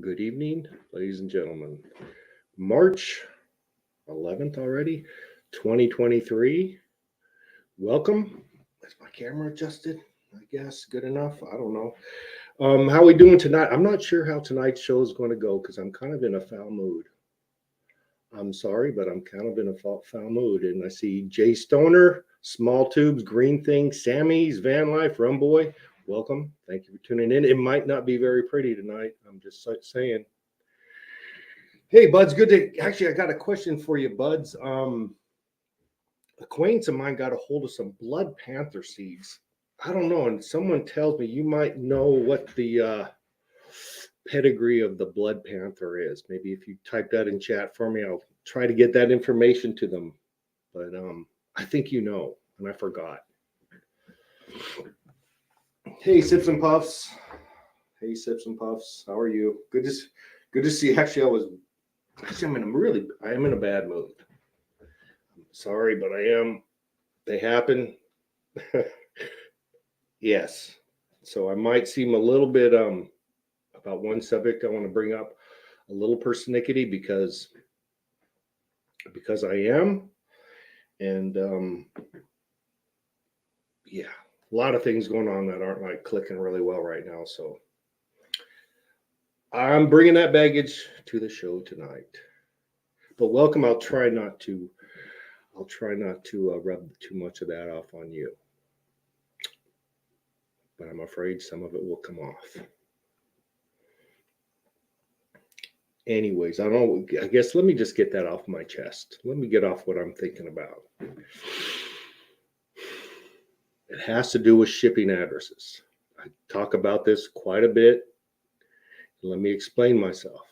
Good evening, ladies and gentlemen. March 11th already, 2023. Welcome. Is my camera adjusted? I guess good enough. I don't know. How we doing tonight? I'm not sure how tonight's show is going to go because I'm kind of in a foul mood. I'm sorry, but I'm kind of in a foul mood. And I see Jay Stoner, Small Tubes, Green Thing, Sammy's Van Life, Rumboy. Welcome. Thank you for tuning in. It might not be very pretty tonight. I'm just saying. Hey, Buds, good to actually. I got a question for you, Buds. Acquaintance of mine got a hold of some blood panther seeds. I don't know, and someone tells me you might know what the pedigree of the blood panther is. Maybe if you type that in chat for me, I'll try to get that information to them. But I think you know, and I forgot. Hey, Sips and Puffs. Hey, Sips and Puffs. How are you? Good to see. I am in a bad mood. Sorry, but I am. They happen. Yes. So I might seem a little bit about one subject I want to bring up a little persnickety because I am. And yeah, a lot of things going on that aren't like clicking really well right now. So I'm bringing that baggage to the show tonight. But welcome. I'll try not to rub too much of that off on you. But I'm afraid some of it will come off. Anyways, I don't know. I guess let me just get that off my chest. Let me get off what I'm thinking about. It has to do with shipping addresses. I talk about this quite a bit. Let me explain myself.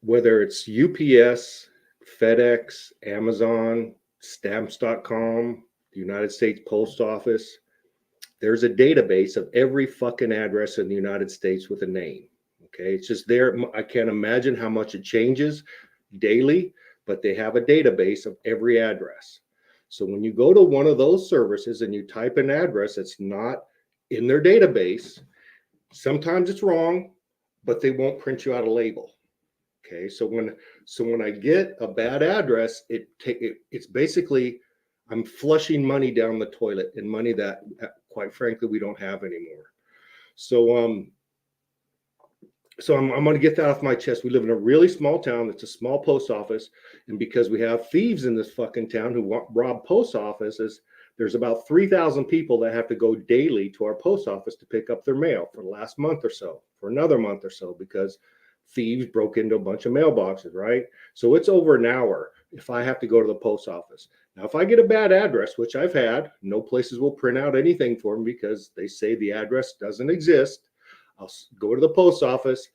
Whether it's UPS, FedEx, Amazon, stamps.com, the United States Post Office, there's a database of every fucking address in the United States with a name. Okay, it's just there. I can't imagine how much it changes daily, but they have a database of every address. So when you go to one of those services and you type an address that's not in their database, sometimes it's wrong, but they won't print you out a label. Okay, so when I get a bad address, it's basically I'm flushing money down the toilet and money that quite frankly we don't have anymore. So I'm going to get that off my chest. We live in a really small town. It's a small post office, and because we have thieves in this fucking town who rob post offices, there's about 3,000 people that have to go daily to our post office to pick up their mail for the last month or so, for another month or so, because thieves broke into a bunch of mailboxes, right? So it's over an hour if I have to go to the post office. Now, if I get a bad address, which I've had, no places will print out anything for me because they say the address doesn't exist. I'll go to the post office.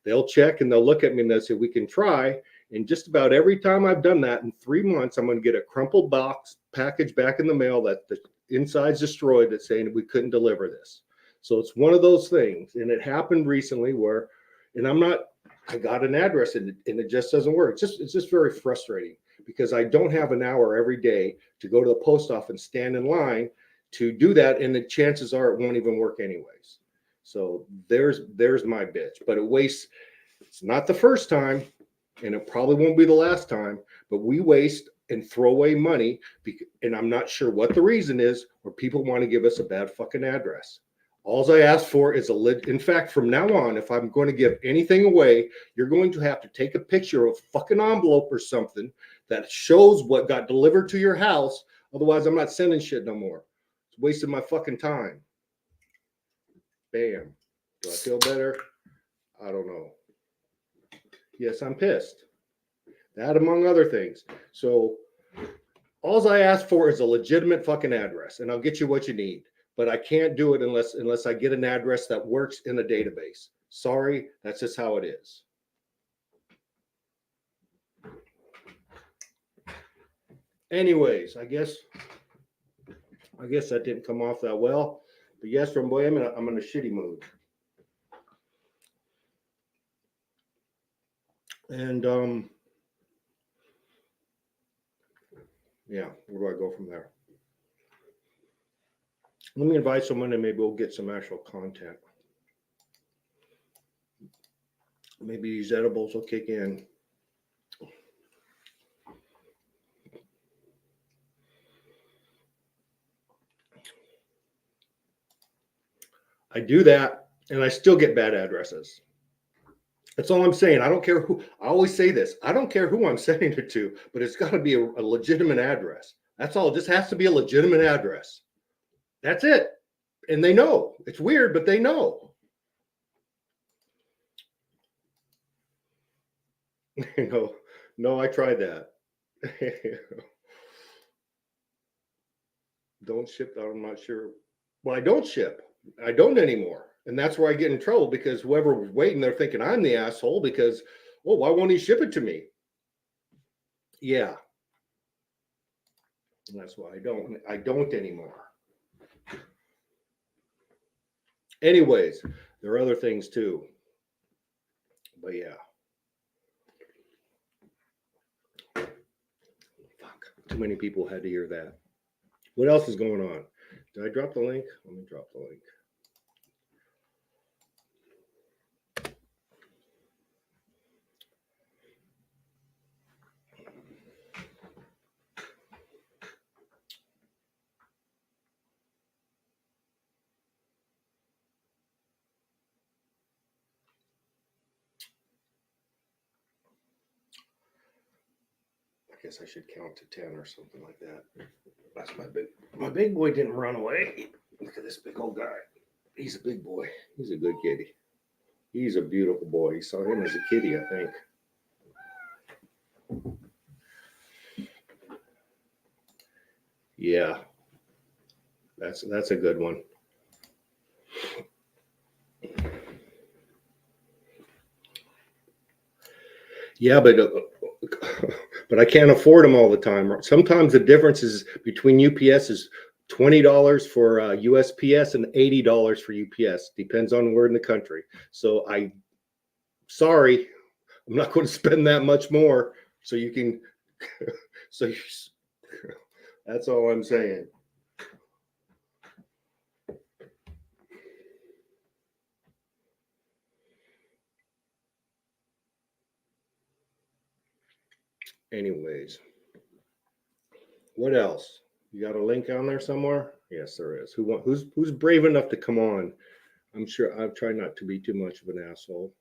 They'll check and they'll look at me and they'll say, we can try. And just about every time I've done that in 3 months, I'm going to get a crumpled box package back in the mail that the inside's destroyed that's saying we couldn't deliver this. So it's one of those things. And it happened recently where, and I got an address and it just doesn't work. It's just very frustrating because I don't have an hour every day to go to the post office and stand in line to do that. And the chances are it won't even work anyways. So there's my bitch, but it's not the first time and it probably won't be the last time, but we waste and throw away money. And I'm not sure what the reason is, or people want to give us a bad fucking address. All I ask for is in fact, from now on, if I'm going to give anything away, you're going to have to take a picture of a fucking envelope or something that shows what got delivered to your house. Otherwise, I'm not sending shit no more. It's wasting my fucking time. Bam. Do I feel better? I don't know. Yes, I'm pissed. That among other things. So all I ask for is a legitimate fucking address, and I'll get you what you need. But I can't do it unless I get an address that works in a database. Sorry, that's just how it is. Anyways, I guess that didn't come off that well. But yes, from boy, I'm in a shitty mood. And yeah, where do I go from there? Let me invite someone and maybe we'll get some actual content. Maybe these edibles will kick in. I do that and I still get bad addresses. That's all I'm saying. I don't care who, I always say this. I don't care who I'm sending it to, but it's got to be a legitimate address. That's all. It just has to be a legitimate address. That's it. And they know. It's weird, but they know. No, I tried that. Don't ship. I'm not sure. Well, I don't ship. I don't anymore. And that's where I get in trouble because whoever was waiting, they're thinking I'm the asshole because, well, why won't he ship it to me? Yeah. And that's why I don't anymore. Anyways, there are other things too. But yeah. Fuck. Too many people had to hear that. What else is going on? Did I drop the link? Let me drop the link. I guess I should count to 10 or something like that. That's my big boy didn't run away. Look at this big old guy. He's a big boy. He's a good kitty. He's a beautiful boy. You saw him as a kitty, I think. Yeah. That's a good one. Yeah, but I can't afford them all the time. Sometimes the difference is between UPS is $20 for USPS and $80 for UPS. Depends on where in the country. So sorry, I'm not going to spend that much more. So you can, that's all I'm saying. Anyways, what else? You got a link on there somewhere? Yes, there is. Who's brave enough to come on? I'm sure I've tried not to be too much of an asshole.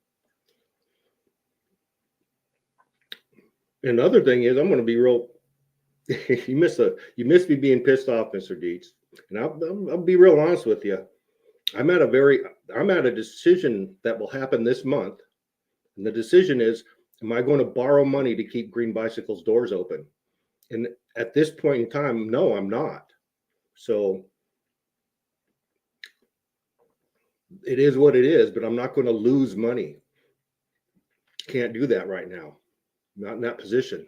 Another thing is, I'm going to be real. you miss me being pissed off, Mr. Dietz, and I'll be real honest with you. I'm at a decision that will happen this month, and the decision is, am I going to borrow money to keep Green Bicycle's doors open? And at this point in time, no, I'm not. So it is what it is, but I'm not going to lose money. Can't do that right now. Not in that position.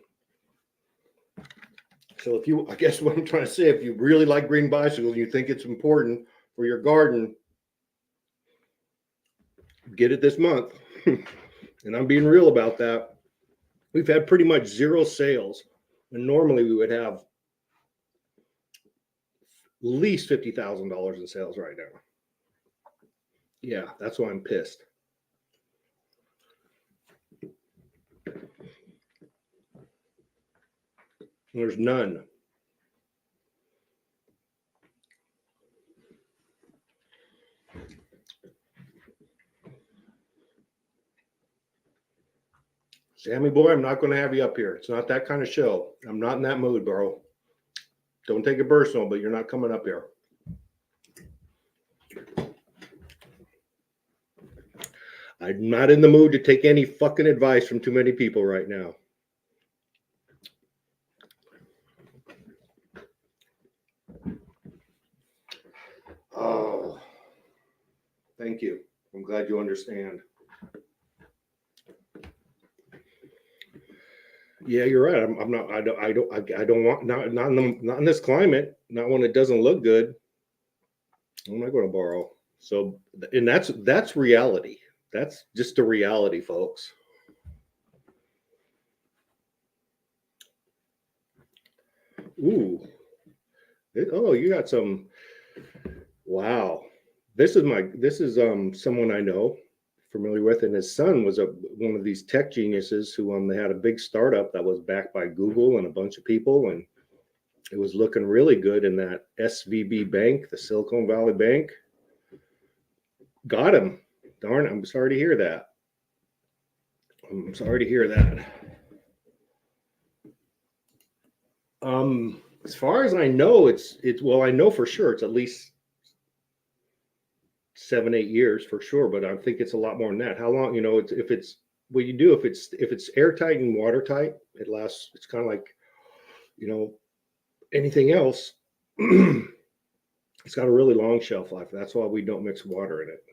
So I guess what I'm trying to say, if you really like Green Bicycles, you think it's important for your garden, get it this month. And I'm being real about that. We've had pretty much zero sales. And normally we would have at least $50,000 in sales right now. Yeah, that's why I'm pissed. There's none. Sammy boy, I'm not going to have you up here. It's not that kind of show. I'm not in that mood, bro. Don't take it personal, but you're not coming up here. I'm not in the mood to take any fucking advice from too many people right now. Oh, thank you. I'm glad you understand. Yeah, you're right. I'm not. I don't want not in this climate. Not when it doesn't look good. I'm not going to borrow. So, and that's reality. That's just a reality, folks. Ooh. You got some Wow. This is someone I know, familiar with, and his son was one of these tech geniuses who they had a big startup that was backed by Google and a bunch of people, and it was looking really good in that SVB Bank, the Silicon Valley Bank. Got him. Darn, I'm sorry to hear that. I'm sorry to hear that. As far as I know, it's well, I know for sure it's at least 7, 8 years for sure, but I think it's a lot more than that. How long, if it's what you do, if it's airtight and watertight, it lasts. It's kind of like, you know, anything else. It's got a really long shelf life. That's why we don't mix water in it.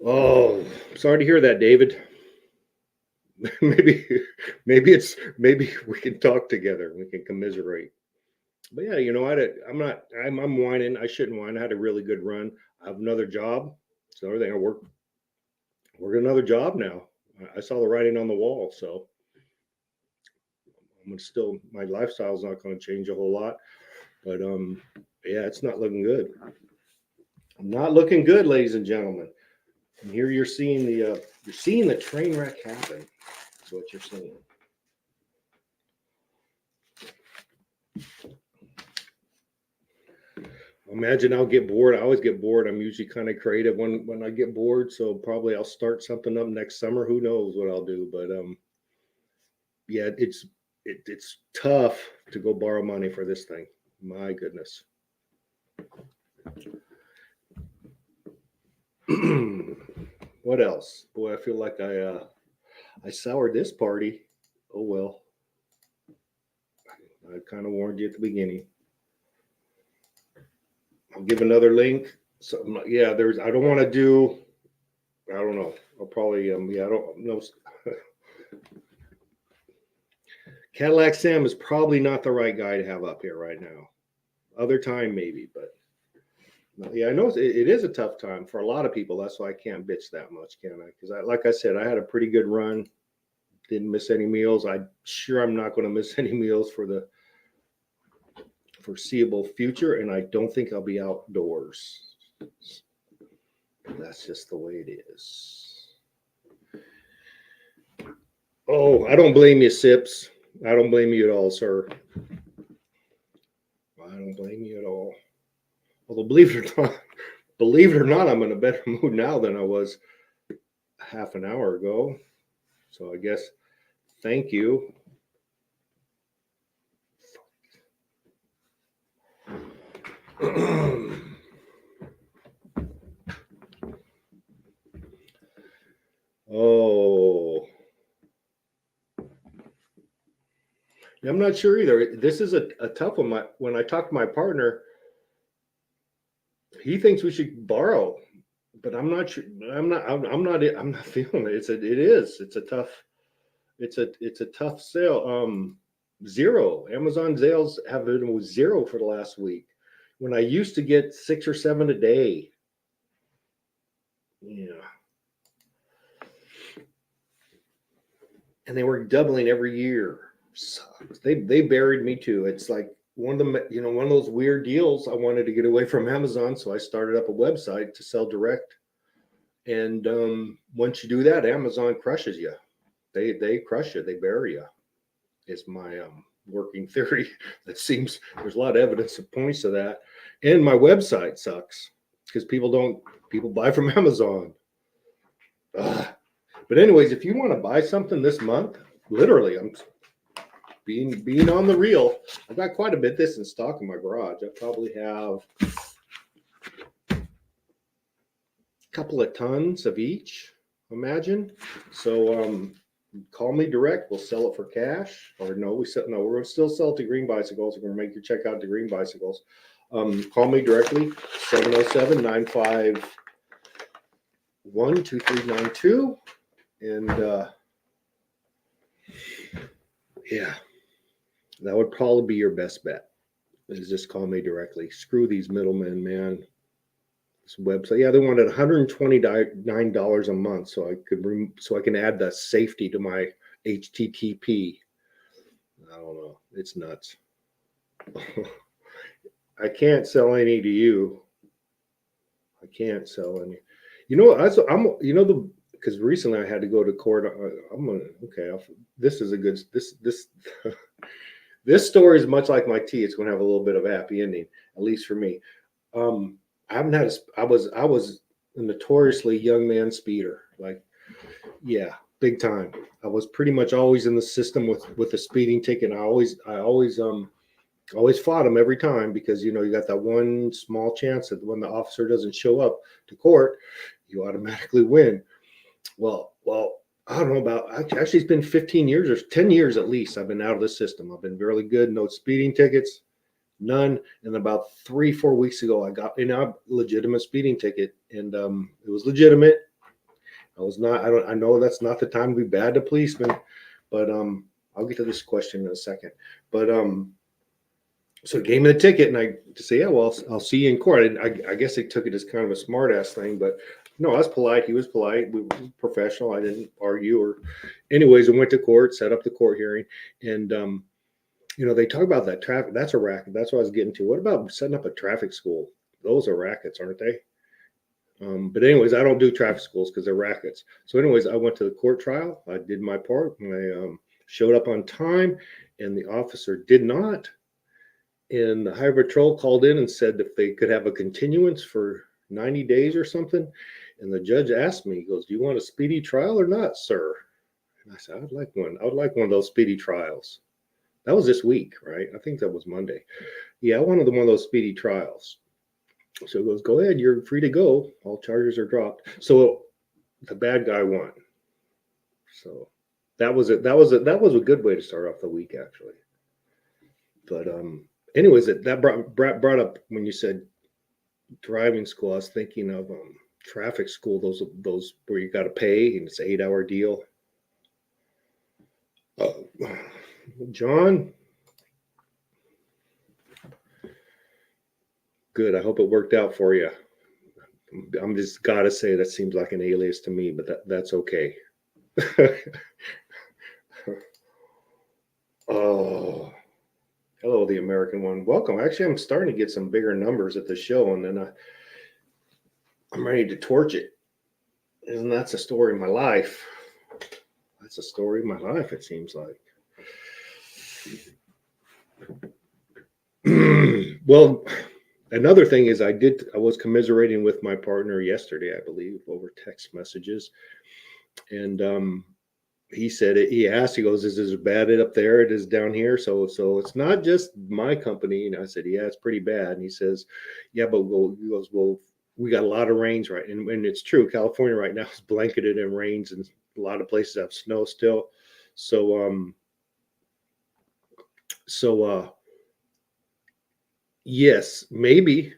Oh, sorry to hear that, David. maybe, maybe we can talk together. We can commiserate. But yeah, I'm whining. I shouldn't whine. I had a really good run. I have another job. So everything I work another job now. I saw the writing on the wall. So I'm still, my lifestyle's not going to change a whole lot. But yeah, it's not looking good. Not looking good, ladies and gentlemen. And here you're seeing the train wreck happen. That's what you're seeing. Imagine I'll get bored. I always get bored. I'm usually kind of creative when I get bored. So probably I'll start something up next summer. Who knows what I'll do? But yeah, it's tough to go borrow money for this thing. My goodness. What else? Boy, I feel like I soured this party. Oh well. I kind of warned you at the beginning. I'll give another link. So yeah, I don't want to do. I don't know. I'll probably yeah. I don't know. Cadillac Sam is probably not the right guy to have up here right now. Other time maybe, but yeah, I know it is a tough time for a lot of people. That's why I can't bitch that much, can I? Because like I said, I had a pretty good run. Didn't miss any meals. I'm not going to miss any meals for the foreseeable future, and I don't think I'll be outdoors. That's just the way it is. Oh, I don't blame you, Sips. I don't blame you at all, sir. I don't blame you at all. Although believe it or not, I'm in a better mood now than I was half an hour ago. So I guess thank you. Oh, I'm not sure either. This is a tough one. When I talk to my partner, he thinks we should borrow, but I'm not sure. I'm not feeling it. It's a tough sale. Zero. Amazon sales have been zero for the last week. When I used to get 6 or 7 a day. Yeah. And they were doubling every year. Sucks. They buried me too. It's like one of those weird deals. I wanted to get away from Amazon, so I started up a website to sell direct. And once you do that, Amazon crushes you. They crush you. They bury you. Is my working theory. That seems there's a lot of evidence that points to that. And my website sucks because people buy from Amazon. Ugh. But anyways, if you want to buy something this month, literally, I'm being on the real. I've got quite a bit this in stock in my garage. I probably have a couple of tons of each, imagine. So call me direct. We'll sell it for cash. Or no, we're going to still sell it to Green Bicycles. We're going to make your check out to Green Bicycles. Call me directly, 707-951-2392. And yeah, that would probably be your best bet. Is just call me directly. Screw these middlemen, man. This website, yeah, they wanted $129 a month, so I can add the safety to my HTTP. I don't know. It's nuts. I can't sell any to you. I can't sell any. You know, I'm you know the because recently I had to go to court. I'm gonna okay. This is a good this this story is much like my tea. It's gonna have a little bit of a happy ending, at least for me. Um, I haven't had I was a notoriously young man speeder. Like, yeah, big time. I was pretty much always in the system with a speeding ticket. I always fought him every time because you got that one small chance that when the officer doesn't show up to court, you automatically win. Well, I don't know about actually it's been 15 years or 10 years at least. I've been out of the system. I've been really good. No speeding tickets, none. And about 3-4 weeks ago, I got a legitimate speeding ticket, and it was legitimate. I was not. I don't. I know that's not the time to be bad to policemen, but I'll get to this question in a second. But so he gave me the ticket, and I to say, yeah, well, I'll see you in court. I guess they took it as kind of a smart ass thing, but no, I was polite. He was polite. We were professional. I didn't argue or, anyways. I went to court, set up the court hearing, and they talk about that traffic. That's a racket. That's what I was getting to. What about setting up a traffic school? Those are rackets, aren't they? But anyways, I don't do traffic schools because they're rackets. So anyways, I went to the court trial. I did my part. I showed up on time, and the officer did not. And the highway patrol called in and said if they could have a continuance for 90 days or something. And the judge asked me, he goes, "Do you want a speedy trial or not, sir?" And I said, "I'd like one. I would like one of those speedy trials." That was this week, right? I think that was Monday. Yeah, I wanted one of those speedy trials. So he goes, "Go ahead, you're free to go. All charges are dropped." So the bad guy won. So that was it. That was a good way to start off the week, actually. But anyways, that brought up when you said driving school. I was thinking of traffic school. Those where you got to pay and it's an 8-hour deal. John, good. I hope it worked out for you. I'm just gotta say that seems like an alias to me, but that's okay. Oh, hello, the American one. Welcome. Actually, I'm starting to get some bigger numbers at the show, and then I'm ready to torch it. And that's a story of my life. That's a story of my life, it seems like. Well, another thing is I was commiserating with my partner yesterday, I believe, over text messages. And he said it, he asked, he goes, "Is it as bad up there it is down here?" So it's not just my company. And I said, "Yeah, it's pretty bad." And he says, "Yeah, but he goes, well, we got a lot of rains, right?" And it's true. California right now is blanketed in rains, and a lot of places have snow still. So yes, maybe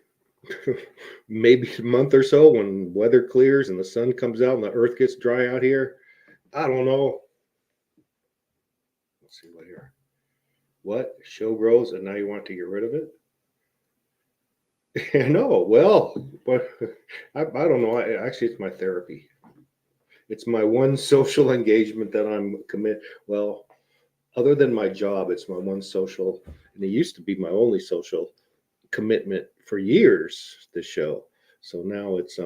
maybe a month or so when weather clears and the sun comes out and the earth gets dry out here. I don't know. Let's see what here. What show grows and now you want to get rid of it? No, well, but I don't know. Actually, it's my therapy. It's my one social engagement that I'm commit. Well, other than my job, it's my one social, and it used to be my only social commitment for years. The show, so now it's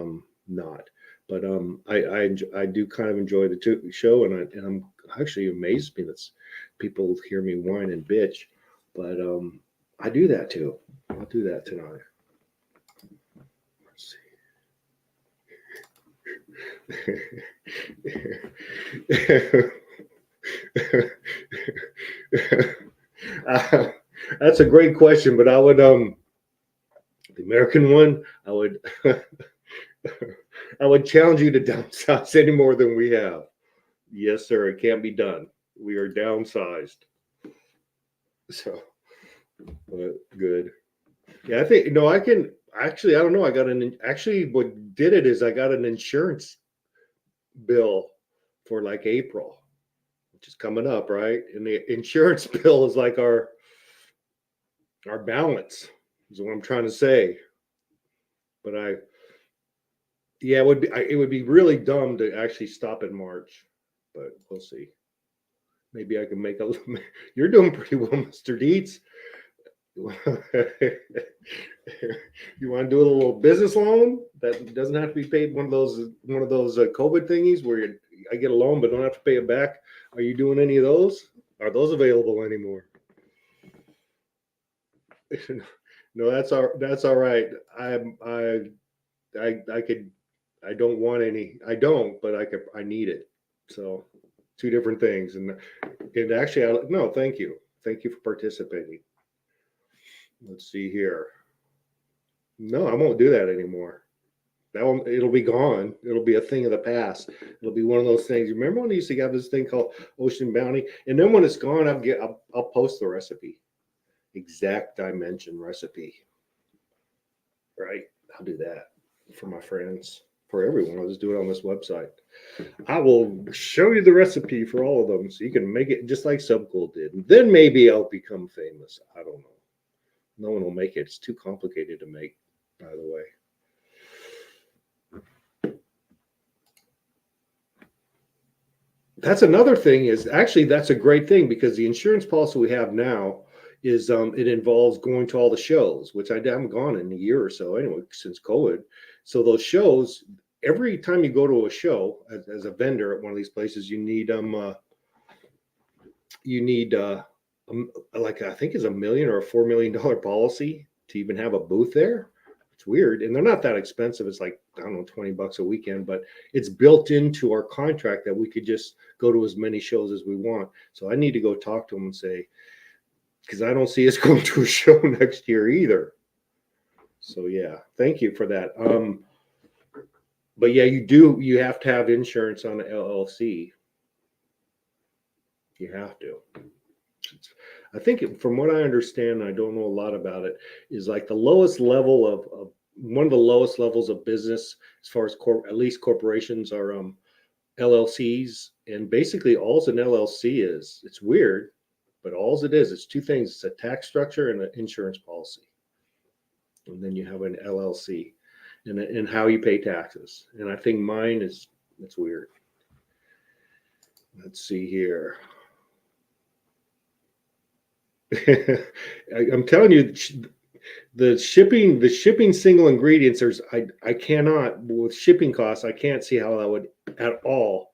not. But I do kind of enjoy the show, and I'm actually amazed me that people hear me whine and bitch, but I do that too. I'll do that tonight. Let's see. That's a great question, but I would the American one, I would I would challenge you to downsize any more than we have. Yes, sir. It can't be done. We are downsized. So, but good. Yeah, I think no. I can actually. I don't know. I got actually. What did it is I got an insurance bill for like April, which is coming up, right? And the insurance bill is like our balance. Is what I'm trying to say. But yeah, it would be really dumb to actually stop in March, but we'll see. Maybe I can make a. You're doing pretty well, Mr. Dietz. You want to do a little business loan that doesn't have to be paid, one of those COVID thingies where I get a loan but don't have to pay it back. Are you doing any of those? Are those available anymore? No, that's all right. I could, I don't want any. I don't, but I need it. So two different things. And actually, no, thank you. Thank you for participating. Let's see here. No, I won't do that anymore. It'll be gone. It'll be a thing of the past. It'll be one of those things. Remember when they used to have this thing called Ocean Bounty? And then when it's gone, I'll post the recipe, exact dimension recipe. Right? I'll do that for my friends, for everyone. I'll just do it on this website. I will show you the recipe for all of them, so you can make it just like Subcool did. And then maybe I'll become famous. I don't know. No one will make it. It's too complicated to make, by the way. That's another thing, is actually that's a great thing, because the insurance policy we have now is it involves going to all the shows, which I haven't gone in a year or so anyway, since COVID. So those shows, every time you go to a show as a vendor at one of these places, you need like, I think it's $1 million or a $4 million policy to even have a booth there. It's weird, and they're not that expensive. It's like, I don't know, $20 a weekend, but it's built into our contract that we could just go to as many shows as we want. So I need to go talk to them and say, because I don't see us going to a show next year either. So yeah, thank you for that. But yeah, you have to have insurance on the LLC. You have to. I think from what I understand, I don't know a lot about it, is like the lowest level of one of the lowest levels of business as far as at least corporations are LLCs. And basically all's an LLC is, it's weird, but all's it is, it's two things. It's a tax structure and an insurance policy. And then you have an LLC and how you pay taxes. And I think mine it's weird. Let's see here. I'm telling you, the shipping single ingredients, I cannot, with shipping costs, I can't see how that would at all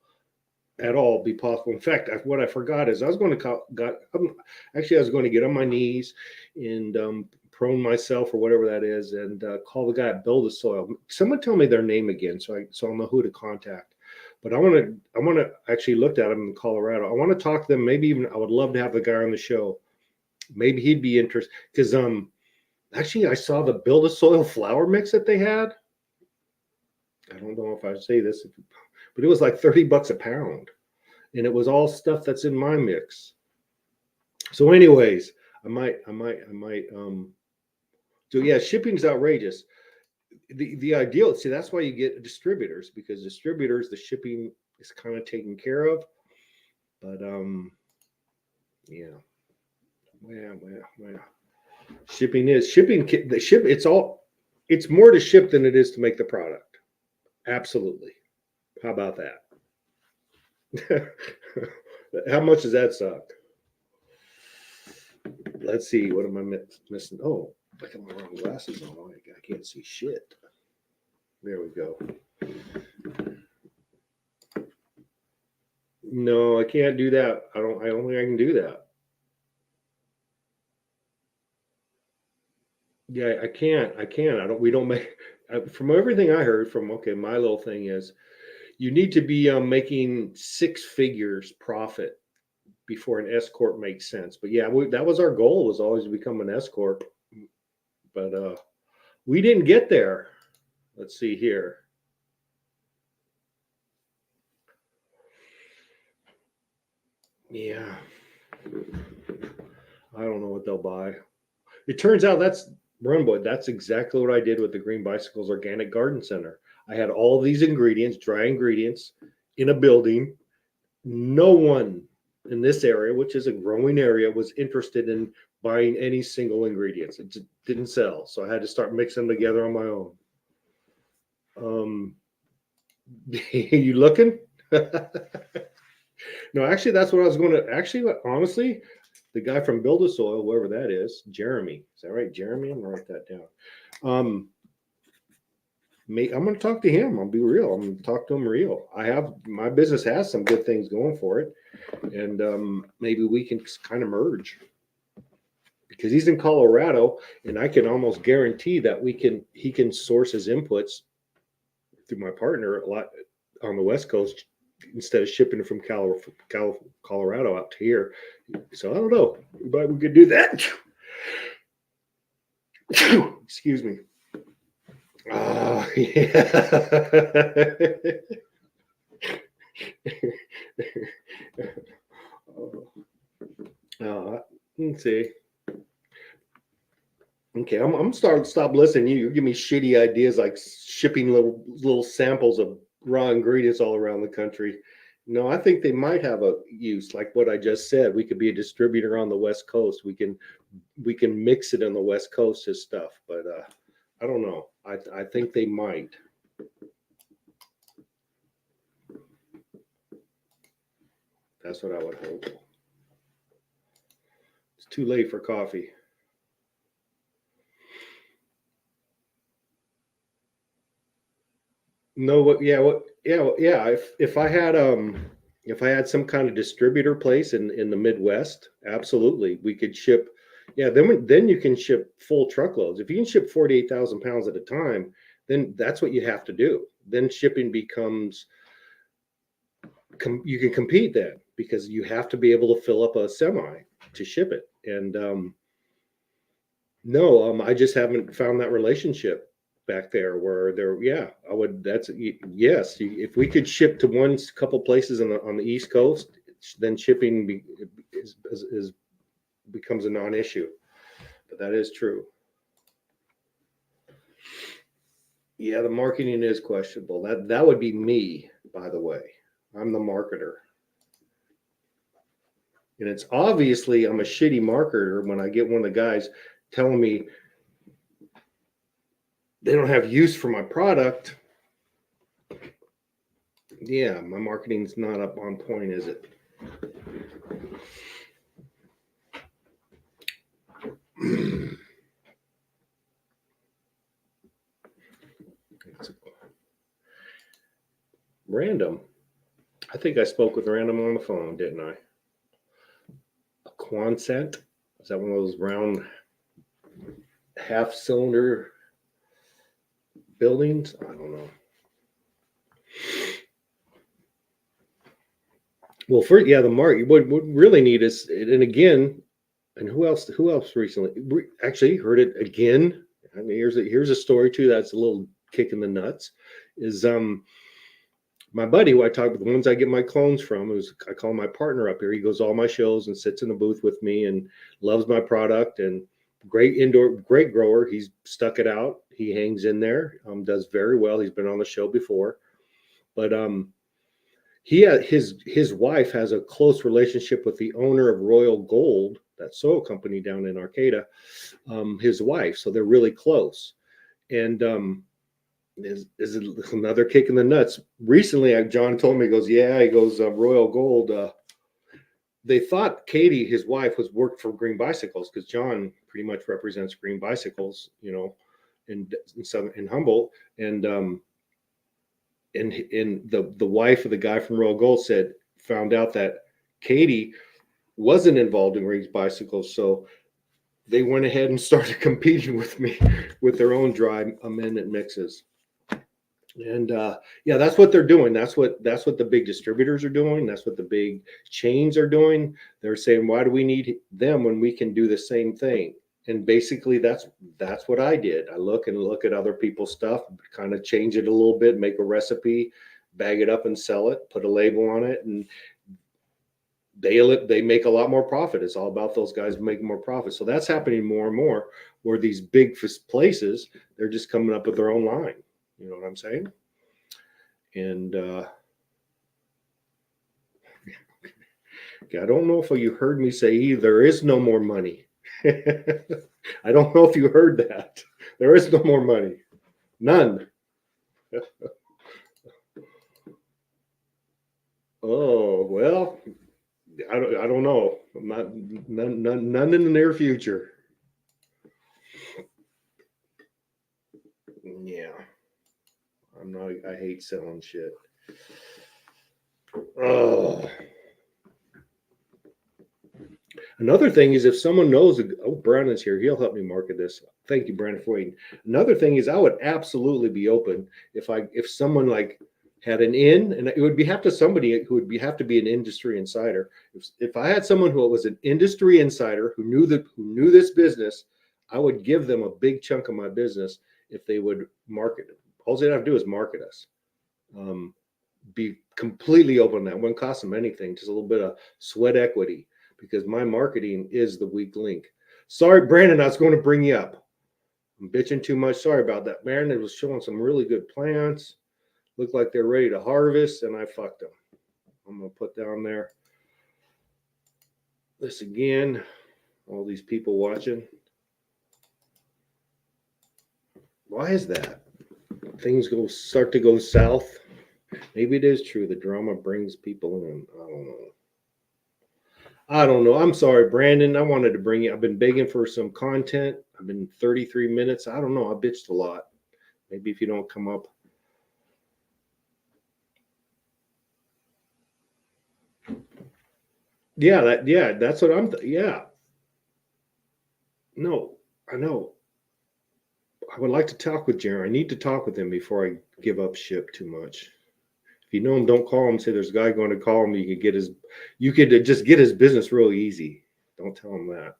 be possible. In fact, what I forgot is I was going to get on my knees and prone myself or whatever that is, and call the guy at Build a Soil. Someone tell me their name again, so I'll know who to contact. But I want to actually look at them in Colorado. I want to talk to them. Maybe even I would love to have the guy on the show. Maybe he'd be interested, because actually I saw the Build a Soil flour mix that they had. I don't know if I say this, but it was like $30 a pound, and it was all stuff that's in my mix. So anyways, I might so yeah, shipping's outrageous. The ideal, see, that's why you get distributors, because distributors, the shipping is kind of taken care of. But yeah. Well. Shipping. It's more to ship than it is to make the product. Absolutely. How about that? How much does that suck? Let's see. What am I missing? Oh, I got my wrong glasses on. I can't see shit. There we go. No, I can't do that. I don't think I can do that. Yeah, I can't. We don't make, from everything I heard from, okay, my little thing is you need to be making 6 figures profit before an S corp makes sense. But yeah, that was our goal, was always to become an S corp. But we didn't get there. Let's see here. Yeah. I don't know what they'll buy. It turns out that's exactly what I did with the Green Bicycles Organic Garden Center. I had all these ingredients, dry ingredients, in a building. No one in this area, which is a growing area, was interested in buying any single ingredients. It just didn't sell. So I had to start mixing them together on my own. You looking? No, actually, that's what I was going to. Actually, honestly, the guy from Build a Soil, whoever that is, Jeremy. Is that right, Jeremy? I'm gonna write that down. I'm going to talk to him. I'll be real. I'm going to talk to him real. My business has some good things going for it, and maybe we can kind of merge because he's in Colorado, and I can almost guarantee that he can source his inputs through my partner a lot on the West Coast instead of shipping it from Colorado out to here. So I don't know, but we could do that. Excuse me. Yeah. Let's see. Okay, I'm starting to stop listening. You give me shitty ideas like shipping little samples of raw ingredients all around the country. No, I think they might have a use, like what I just said. We could be a distributor on the West Coast. We can mix it on the West Coast as stuff, but I don't know. I think they might. That's what I would hope. It's too late for coffee. No, what? Yeah, what? Yeah. If I had some kind of distributor place in the Midwest, absolutely, we could ship. Yeah, then you can ship full truckloads. If you can ship 48,000 pounds at a time, then that's what you have to do. Then shipping becomes you can compete then because you have to be able to fill up a semi to ship it. And no, I just haven't found that relationship back there where I would. Yes. If we could ship to couple places on the East Coast, then shipping becomes a non-issue. But that is true. Yeah, the marketing is questionable. That would be me, by the way. I'm the marketer. And it's obviously I'm a shitty marketer when I get one of the guys telling me they don't have use for my product. Yeah, my marketing's not up on point, is it? Random. I think I spoke with Random on the phone, didn't I? A Quonsent? Is that one of those round half-cylinder buildings? I don't know. Well, the market. What really need is, and again, and who else recently? Actually, heard it again. I mean, here's a story too. That's a little kick in the nuts. Is my buddy who I talk with, the ones I get my clones from, I call my partner up here. He goes to all my shows and sits in the booth with me and loves my product and great grower. He's stuck it out. He hangs in there. Does very well. He's been on the show before, but his wife has a close relationship with the owner of Royal Gold, that soil company down in Arcata. His wife, so they're really close, and is another kick in the nuts. Recently, John told me, he goes, Royal Gold. They thought Katie, his wife, worked for Green Bicycles because John pretty much represents Green Bicycles, in Humboldt, and the wife of the guy from Royal Gold found out that Katie wasn't involved in Green Bicycles, so they went ahead and started competing with me with their own dry amendment mixes. And that's what they're doing. That's what the big distributors are doing. That's what the big chains are doing. They're saying, why do we need them when we can do the same thing? And basically that's what I did. I look at other people's stuff, kind of change it a little bit, make a recipe, bag it up and sell it, put a label on it, and they make a lot more profit. It's all about those guys making more profit. So that's happening more and more, where these big places, they're just coming up with their own line. You know what I'm saying? And I don't know if you heard me say there is no more money. I don't know if you heard that. There is no more money. None. Oh, well, I don't know. I'm not none in the near future. Yeah, I'm not. I hate selling shit. Oh. Another thing is if someone knows, oh, Brandon's here, he'll help me market this. Thank you, Brandon, for waiting. Another thing is I would absolutely be open if someone like had an in, and it would be have to somebody who would be have to be an industry insider. If I had someone who was an industry insider who knew this business, I would give them a big chunk of my business if they would market it. All they have to do is market us. Be completely open. That wouldn't cost them anything, just a little bit of sweat equity, because my marketing is the weak link. Sorry, Brandon, I was going to bring you up. I'm bitching too much. Sorry about that. Brandon was showing some really good plants. Looked like they're ready to harvest, and I fucked them. I'm going to put down there this again. All these people watching. Why is that? Things start to go south. Maybe it is true. The drama brings people in. I don't know. I'm sorry, Brandon. I wanted to bring you. I've been begging for some content. I've been 33 minutes. I don't know. I bitched a lot. Maybe if you don't come up. Yeah, that's what I'm yeah. No, I know. I would like to talk with Jerry. I need to talk with him before I give up ship too much. If you know him, don't call him. Say there's a guy going to call him. You could just get his business real easy. Don't tell him that.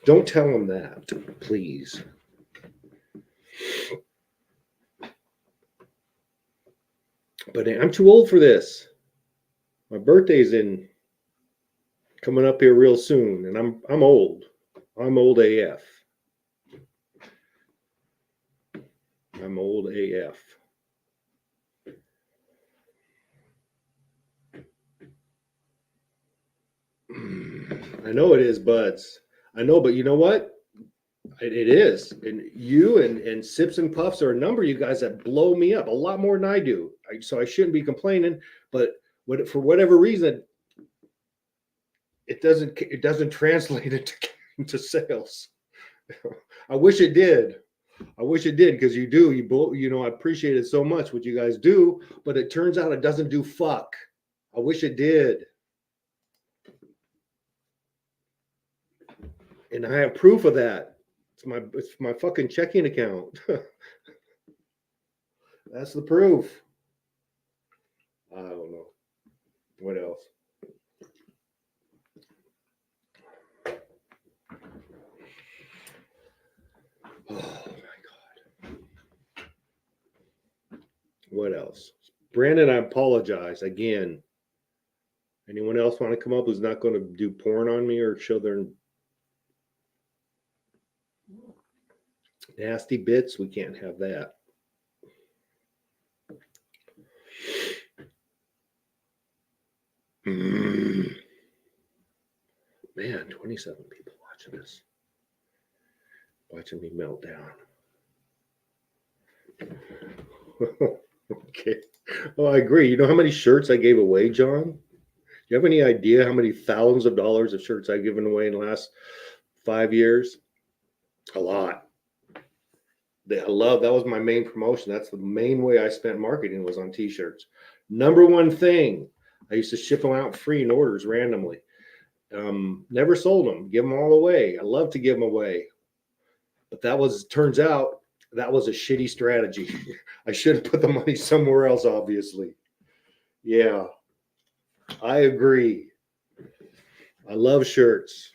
Don't tell him that, please. But I'm too old for this. My birthday's coming up here real soon, and I'm old. I'm old AF. I'm old AF. I know it is, buds. I know, but you know what? It is. And you and Sips and Puffs are a number of you guys that blow me up a lot more than I do. So I shouldn't be complaining. But for whatever reason, it doesn't translate into sales. I wish it did. I wish it did, because I appreciate it so much what you guys do, but it turns out it doesn't do fuck. I wish it did. And I have proof of that. It's my fucking checking account. That's the proof. I don't know. What else? Oh my God. What else? Brandon, I apologize again. Anyone else want to come up who's not going to do porn on me or show their nasty bits? We can't have that. Man, 27 people watching this. Watching me melt down. Okay. Oh, I agree. You know how many shirts I gave away, John? Do you have any idea how many thousands of dollars of shirts I've given away in the last 5 years? A lot. That was my main promotion. That's the main way I spent marketing, was on t-shirts. Number one thing. I used to ship them out free in orders randomly. Never sold them. Give them all away. I love to give them away. But turns out that was a shitty strategy. I should have put the money somewhere else, obviously. Yeah, I agree. I love shirts.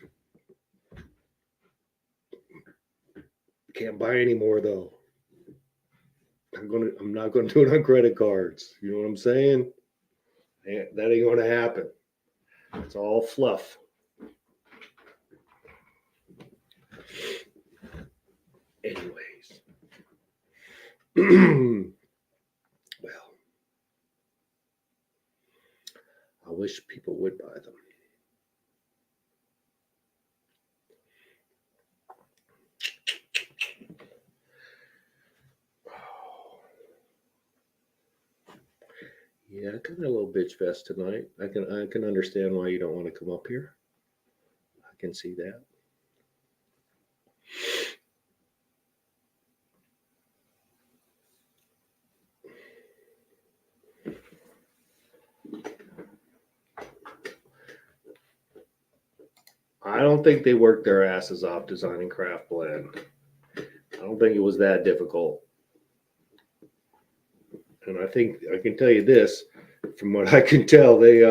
Can't buy any more though. I'm not gonna do it on credit cards. You know what I'm saying? That ain't gonna happen. It's all fluff. Anyways. Well, I wish people would buy them. Yeah, kind of a little bitch fest tonight. I can understand why you don't want to come up here. I can see that. I don't think they worked their asses off designing craft blend. I don't think it was that difficult. And I think I can tell you this, from what I can tell, they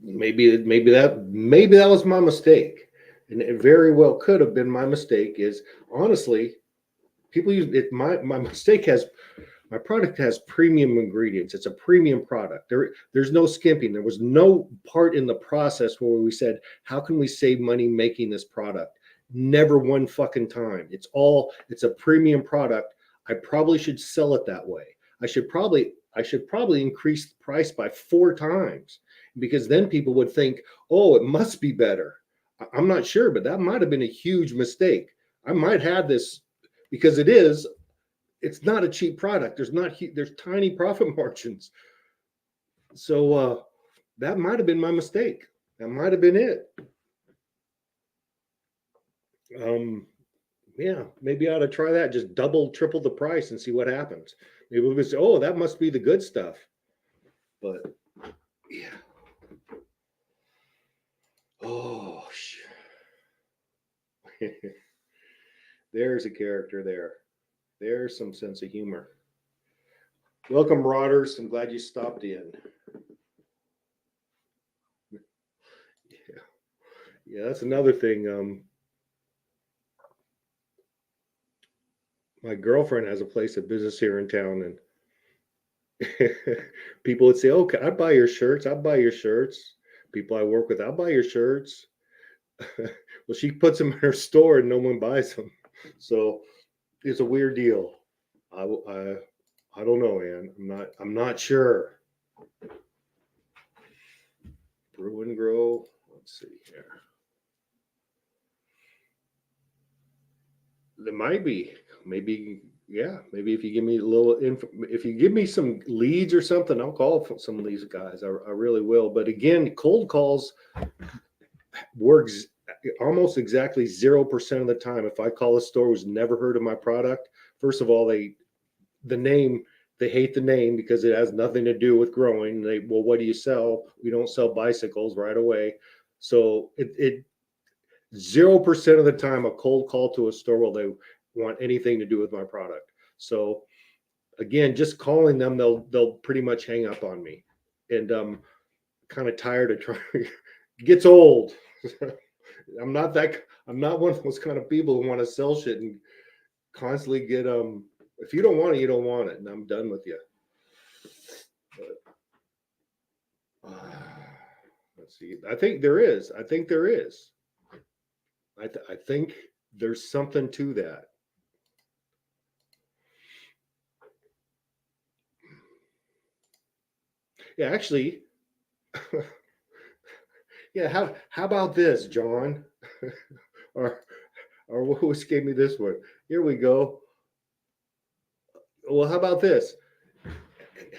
maybe that was my mistake, and it very well could have been my mistake. Is honestly, people use it. My mistake has my product has premium ingredients. It's a premium product. There's no skimping. There was no part in the process where we said, how can we save money making this product? Never one fucking time. It's a premium product. I probably should sell it that way. I should probably increase the price by 4 times, because then people would think, oh, it must be better. I'm not sure, but that might have been a huge mistake. I might have this because it's not a cheap product. There's tiny profit margins. So that might have been my mistake. That might have been it. Yeah, maybe I ought to try that. Just double, triple the price and see what happens. Maybe we'll say, oh, that must be the good stuff. But yeah. Oh, there's a character there. There's some sense of humor. Welcome, Rodders. I'm glad you stopped in. Yeah, yeah, that's another thing. My girlfriend has a place of business here in town, and people would say, "Oh, can I buy your shirts? I'll buy your shirts." People I work with, I'll buy your shirts. Well, she puts them in her store, and no one buys them. So it's a weird deal. I I, I don't know, Ann. I'm not sure. Brew and grow. Let's see here. There might be, maybe, yeah, maybe if you give me a little info, if you give me some leads or something, I'll call some of these guys. I really will. But again, cold calls works almost exactly 0% of the time. If I call a store who's never heard of my product, first of all, the name they hate the name because it has nothing to do with growing. Well, what do you sell? We don't sell bicycles right away. So it 0% of the time, a cold call to a store will they want anything to do with my product. So again, just calling them, they'll pretty much hang up on me, and kind of tired of trying. It gets old. I'm not one of those kind of people who want to sell shit and constantly get if you don't want it, you don't want it, and I'm done with you. But let's see. I think there is. I think there is. I think there's something to that. Yeah, actually, yeah. How about this, John? or who gave me this one? Here we go. Well, how about this?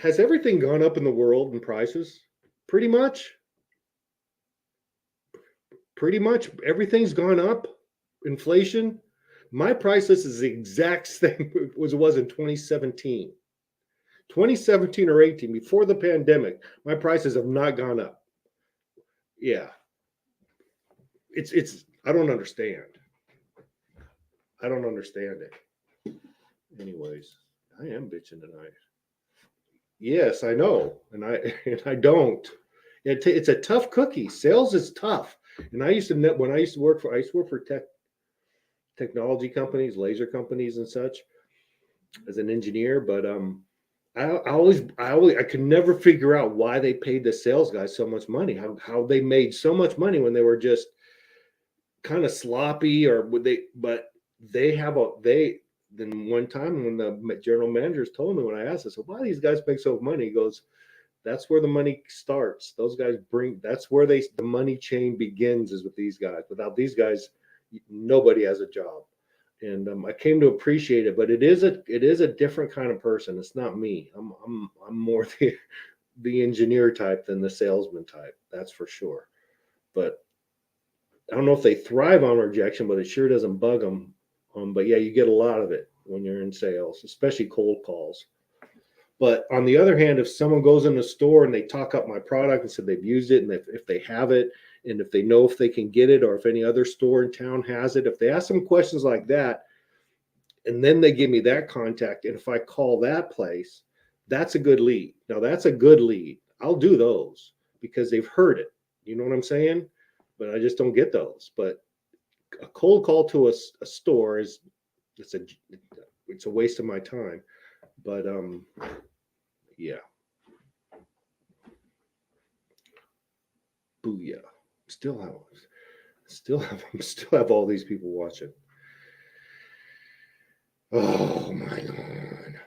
Has everything gone up in the world in prices? Pretty much. Pretty much everything's gone up. Inflation. My price list is the exact same as it was in 2017. 2017 or 18, before the pandemic, my prices have not gone up. Yeah. It's I don't understand. I don't understand it. Anyways, I am bitching tonight. Yes, I know, and I don't. It's a tough cookie. Sales is tough, and when I used to work for technology companies, laser companies, and such as an engineer. But I could never figure out why they paid the sales guys so much money. How they made so much money when they were just kind of sloppy, or would they? But they have a they. Then one time when the general managers told me, when I asked, I said, "Why do these guys make so much money?" He goes, "That's where the money starts. Those guys bring. That's where the money chain begins. Is with these guys. Without these guys, nobody has a job." and I came to appreciate it. But it is a different kind of person. It's not me. I'm more the engineer type than the salesman type. That's for sure. But I don't know if they thrive on rejection, but it sure doesn't bug them. But yeah, you get a lot of it when you're in sales, especially cold calls. But on the other hand, if someone goes in the store and they talk up my product and said they've used it, and if they have it, and if they know if they can get it, or if any other store in town has it, if they ask some questions like that, and then they give me that contact, and if I call that place, that's a good lead. Now that's a good lead. I'll do those because they've heard it. You know what I'm saying? But I just don't get those. But a cold call to a store is it's a it's a waste of my time. But yeah, booyah. Still have still have all these people watching. Oh my god.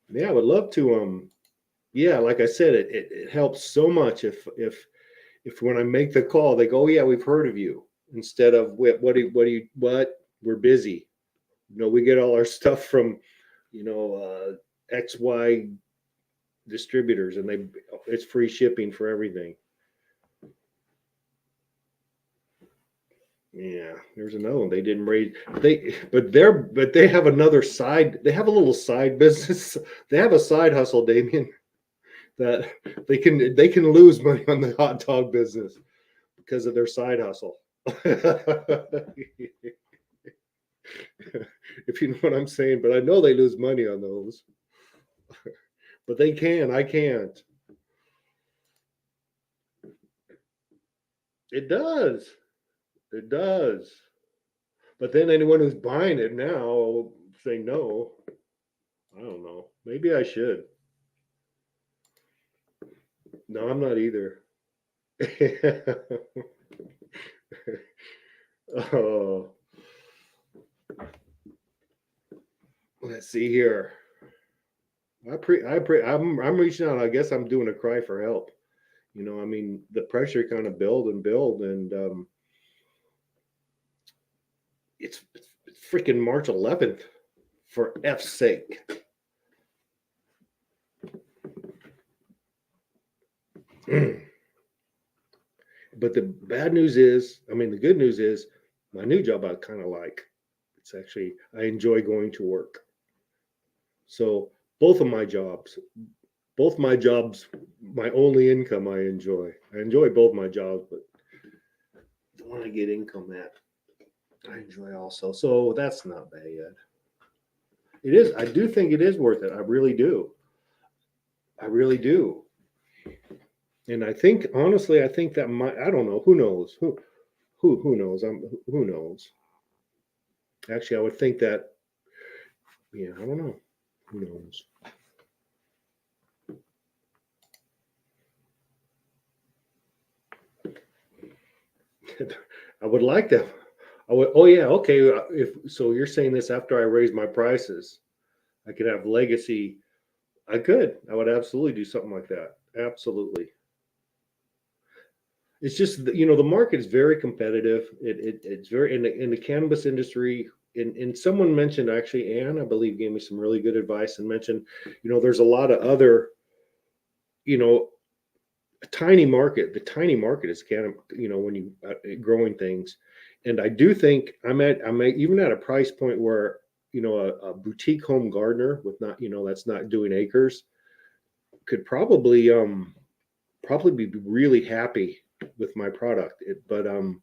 Yeah, I would love to yeah, like I said, it helps so much if when I make the call they go, oh, yeah, we've heard of you, instead of what we're busy. We get all our stuff from XY distributors, and it's free shipping for everything. Yeah, there's another one. They didn't raise but they have another side. They have a little side business. They have a side hustle, Damien, that they can lose money on the hot dog business because of their side hustle. If you know what I'm saying, but I know they lose money on those. But they can. I can't. It does. It does. But then anyone who's buying it now will say no. I don't know. Maybe I should. No, I'm not either. Oh, let's see here. I'm reaching out. I guess I'm doing a cry for help. I mean, the pressure kind of build, and it's freaking March 11th, for F's sake. But the bad news is, I mean, the good news is, my new job I kind of like. It's actually, I enjoy going to work. So both of my jobs, my only income I enjoy. I enjoy both my jobs, but the one I get income at, I enjoy also. So that's not bad. It is. I do think it is worth it. I really do. I really do. And I think, honestly, I think that I don't know. Who knows? Who knows? Who knows? Actually, I would think that. Yeah, I don't know. Who knows? I would like that. I would. Oh yeah. Okay. If so, you're saying this after I raise my prices, I could have legacy. I could. I would absolutely do something like that. Absolutely. It's just the market is very competitive. It's very in the cannabis industry. And someone mentioned, actually, Anne, I believe, gave me some really good advice and mentioned, there's a lot of other, you know, a tiny market. The tiny market is cannabis. When you growing things, and I do think I'm even at a price point where a boutique home gardener with not that's not doing acres could probably be really happy with my product. But and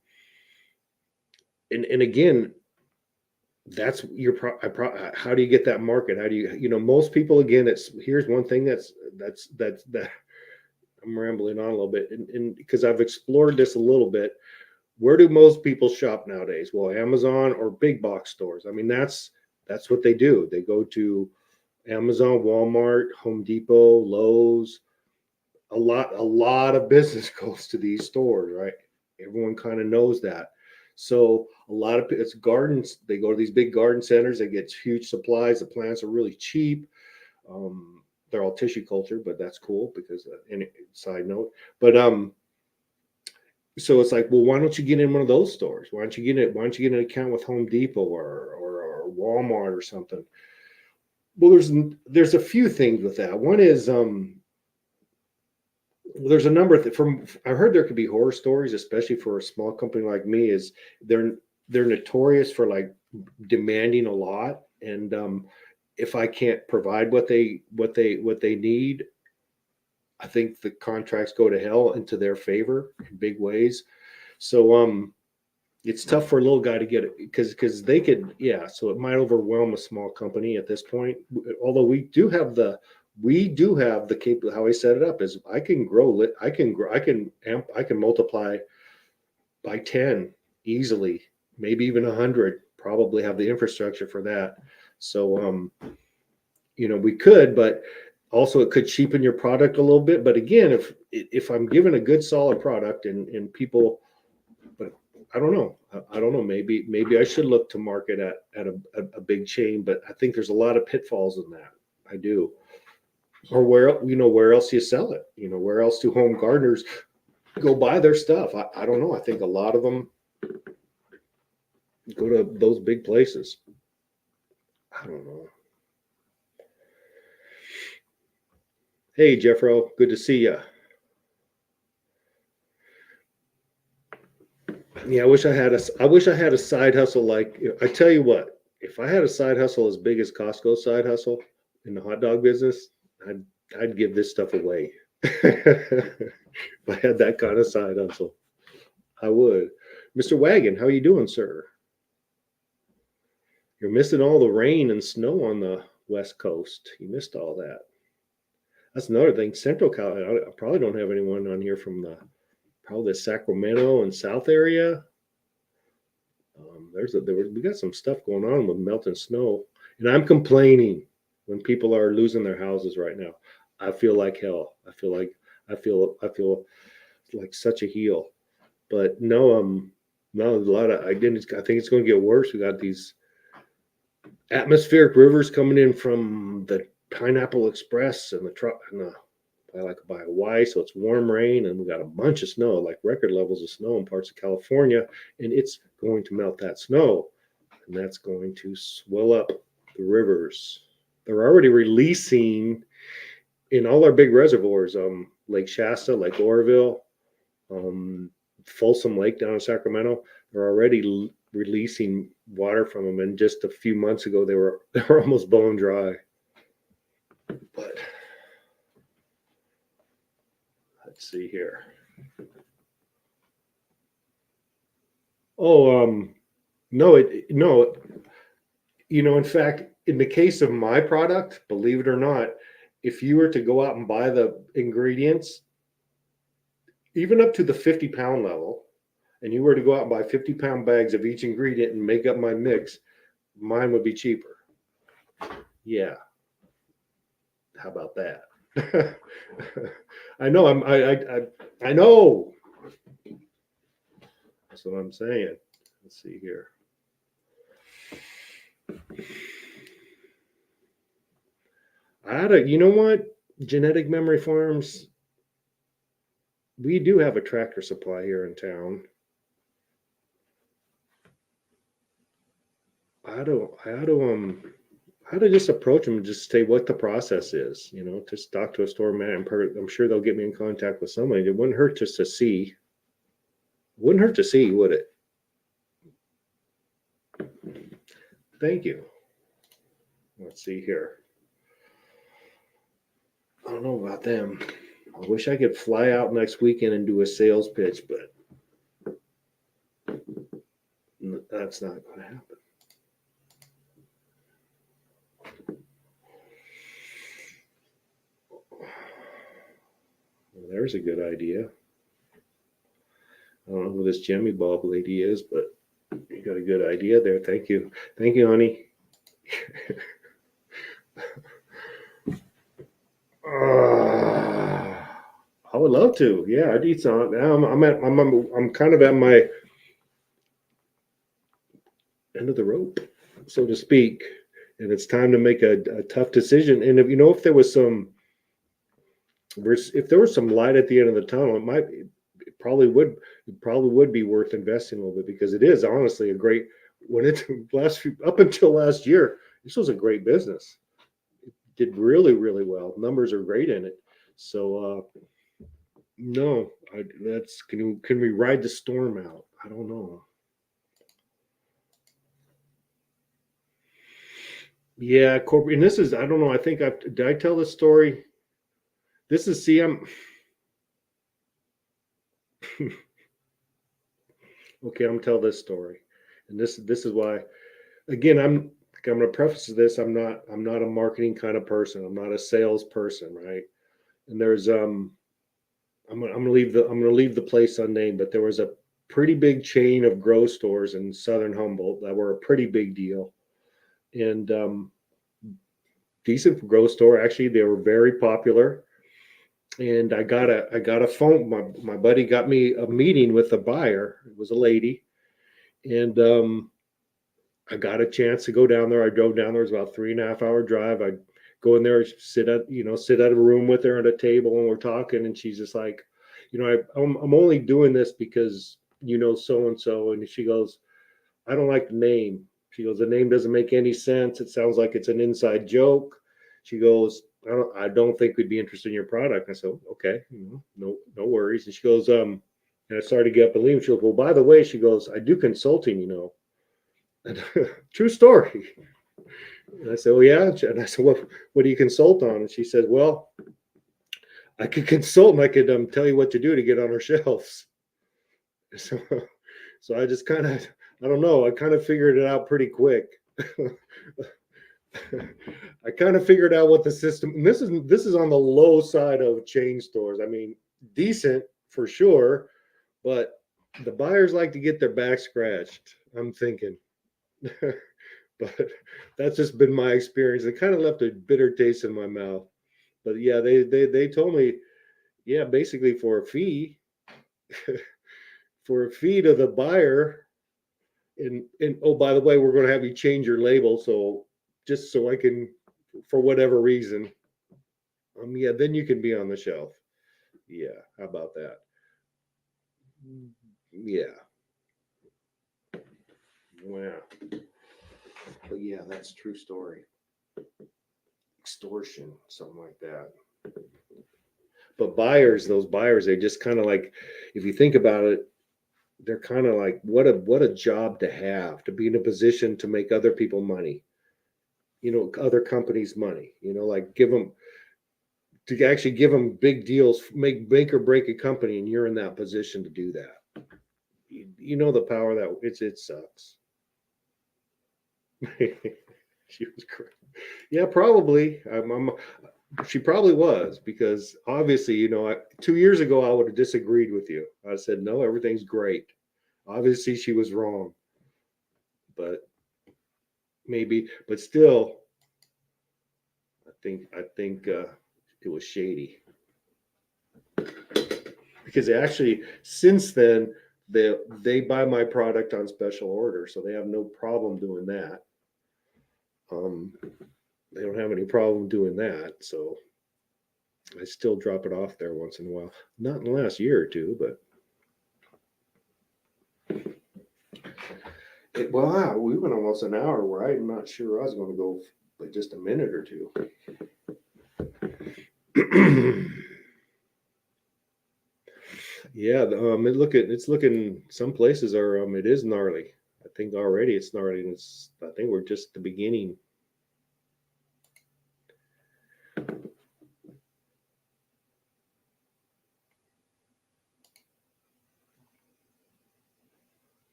again, that's how do you get that market? How do most people, again, here's one thing that I'm rambling on a little bit, and because I've explored this a little bit. Where do most people shop nowadays? Well, Amazon or big box stores. I mean, that's what they do. They go to Amazon, Walmart, Home Depot, Lowe's. A lot of business goes to these stores, right? Everyone kind of knows that. So a lot of it's gardens. They go to these big garden centers. They get huge supplies. The plants are really cheap. They're all tissue culture, but that's cool because any side note. But So it's like, well, why don't you get in one of those stores? Why don't you get it? Why don't you get an account with Home Depot or Walmart or something? Well, there's a few things with that. One is there's a number of from I heard there could be horror stories, especially for a small company like me. Is they're they're notorious for like demanding a lot, and if I can't provide what they need, I think the contracts go to hell into their favor in big ways. So it's tough for a little guy to get it because they could, yeah, so it might overwhelm a small company at this point. Although we do have the capability. How I set it up is I can grow it, I can multiply by 10 easily, maybe even 100. Probably have the infrastructure for that. So we could, but also it could cheapen your product a little bit. But again, if I'm given a good solid product and people, but I don't know. I don't know. Maybe I should look to market at a big chain, but I think there's a lot of pitfalls in that. I do. Or where else you sell it? Where else do home gardeners go buy their stuff? I don't know. I think a lot of them go to those big places. I don't know. Hey, Jeffro, good to see you. Yeah, I wish I had a side hustle like I tell you what, if I had a side hustle as big as Costco's side hustle in the hot dog business, I'd I'd give this stuff away. If I had that kind of side hustle, I would. Mr. Wagon, how you doing, sir? You're missing all the rain and snow on the West Coast. You missed all that. That's another thing. Central Cal, I probably don't have anyone on here from probably the Sacramento and South area. We got some stuff going on with melting snow, and I'm complaining when people are losing their houses right now. I feel like hell. I feel like such a heel. But no, no, a lot of I think it's going to get worse. We got these atmospheric rivers coming in from the Pineapple Express and the truck and the by Hawaii, so it's warm rain, and we got a bunch of snow, like record levels of snow in parts of California, and it's going to melt that snow, and that's going to swell up the rivers. They're already releasing in all our big reservoirs, Lake Shasta, Lake Oroville, Folsom Lake down in Sacramento. They're already releasing water from them, and just a few months ago they were almost bone dry. But let's see here. Oh, no, no. In fact, in the case of my product, believe it or not, if you were to go out and buy the ingredients, even up to the 50-pound level, and you were to go out and buy 50-pound bags of each ingredient and make up my mix, mine would be cheaper. Yeah. How about that? I know. I know. That's what I'm saying. Let's see here. You know what? Genetic Memory Farms. We do have a Tractor Supply here in town. I how to just approach them and just say what the process is, just talk to a store manager. I'm sure they'll get me in contact with somebody. It wouldn't hurt just to see. Wouldn't hurt to see, would it? Thank you. Let's see here. I don't know about them. I wish I could fly out next weekend and do a sales pitch, but that's not going to happen. Well, there's a good idea. I don't know who this Jimmy Bob lady is, but you got a good idea there. Thank you. Thank you, honey. I would love to. Yeah, I'd eat some. I'm kind of at my end of the rope, so to speak, and it's time to make a tough decision. And if there was some light at the end of the tunnel, it would be worth investing a little bit because it is honestly a great when it up until last year, this was a great business. It did really well. Numbers are great in it. So no, that's can we ride the storm out? I don't know. Yeah, corporate. And this is I don't know. I think I did I tell this story. This is see I'm okay. I'm gonna tell this story, and this is why. Again, I'm going to preface this. I'm not a marketing kind of person. I'm not a sales person, right? And there's I'm gonna leave the place unnamed, but there was a pretty big chain of grow stores in Southern Humboldt that were a pretty big deal, and decent grow store. Actually, they were very popular. And I got a phone. My buddy got me a meeting with a buyer. It was a lady, and I got a chance to go down there. I drove down there. It was about 3.5 hour drive. I'd go in there, sit at a room with her at a table, and we're talking. And she's just like, I'm only doing this because so and so. And she goes, I don't like the name. She goes, the name doesn't make any sense. It sounds like it's an inside joke. She goes, I don't think we'd be interested in your product. I said, okay, no worries. And she goes, and I started to get up and leave. She goes, well, by the way, she goes, I do consulting. True story. And I said, "Oh yeah." And I said, "What do you consult on?" And she said, "Well, I could consult and I could tell you what to do to get on our shelves." So, so I just kind of, I don't know, I kind of figured it out pretty quick. I kind of figured out what the system. And this is on the low side of chain stores. I mean, decent for sure, but the buyers like to get their back scratched. I'm thinking. But that's just been my experience. It kind of left a bitter taste in my mouth. But yeah, they told me, yeah, basically for a fee, for a fee to the buyer, and oh, by the way, we're going to have you change your label, so just so I can, for whatever reason, yeah, then you can be on the shelf. Yeah, how about that? Yeah, wow. But yeah, that's a true story. Extortion, something like that. But those buyers, they just kind of like, if you think about it, they're kind of like, what a job to be in a position to make other people money, other companies money, like give them big deals, make or break a company, and you're in that position to do that. You know the power that it sucks. She was great. Yeah, probably. She probably was because obviously, 2 years ago I would have disagreed with you. I said no, everything's great. Obviously, she was wrong, but maybe, but still, I think it was shady because actually since then they buy my product on special order, so they have no problem doing that. Um, they don't have any problem doing that, so I still drop it off there once in a while. Not in the last year or two, but wow, we went almost an hour where I'm not sure I was going to go but just a minute or two. Yeah, it's looking some places are it is gnarly. I think already it's gnarly, and I think we're just the beginning.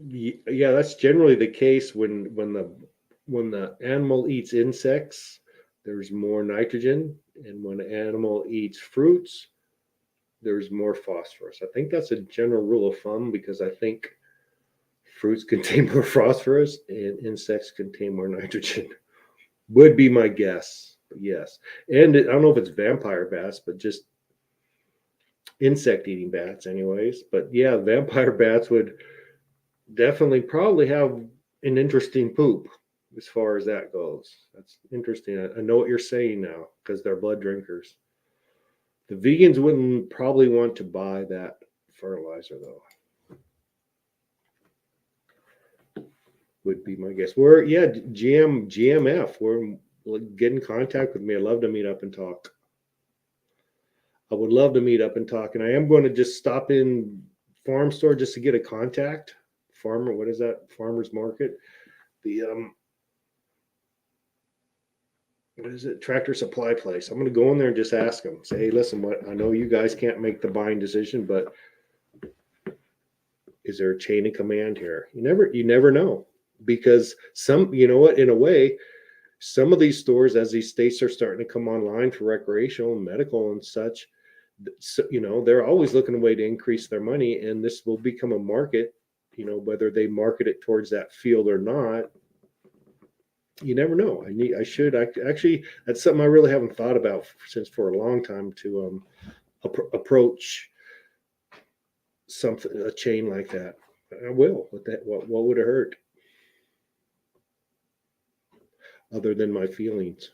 Yeah, that's generally the case when the animal eats insects, there's more nitrogen, and when the animal eats fruits, there's more phosphorus. I think that's a general rule of thumb because I think fruits contain more phosphorus and insects contain more nitrogen. Would be my guess. Yes. And I don't know if it's vampire bats, but just insect eating bats, anyways. But yeah, vampire bats would definitely probably have an interesting poop as far as that goes. That's interesting. I know what you're saying now because they're blood drinkers. The vegans wouldn't probably want to buy that fertilizer though. Would be my guess. We're yeah, GMF. We're get in contact with me. I'd love to meet up and talk. I would love to meet up and talk, and I am going to just stop in farm store just to get a contact. Farmer, what is that? Farmers market. The what is it? Tractor supply place. I'm going to go in there and just ask them. Say, hey, listen, what I know you guys can't make the buying decision, but is there a chain of command here? You never know, because some, you know what, in a way, some of these stores, as these states are starting to come online for recreational and medical and such, you know, they're always looking a way to increase their money, and this will become a market. You know, whether they market it towards that field or not, you never know. Actually, that's something I really haven't thought about since for a long time to approach something, a chain like that. I will. What would it hurt? Other than my feelings.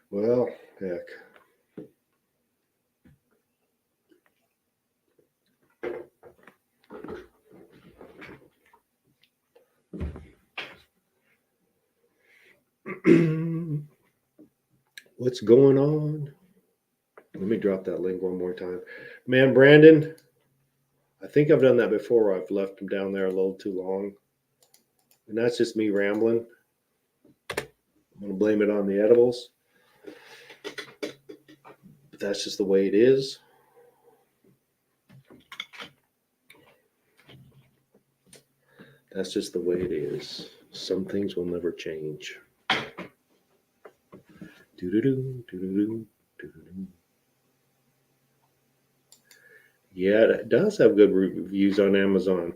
Well, heck. What's going on? Let me drop that link one more time. Man, Brandon, I think I've done that before. I've left him down there a little too long. And that's just me rambling. I'm going to blame it on the edibles. But that's just the way it is. That's just the way it is. Some things will never change. Do-do-do, do-do-do, do-do-do. Yeah, it does have good reviews on Amazon.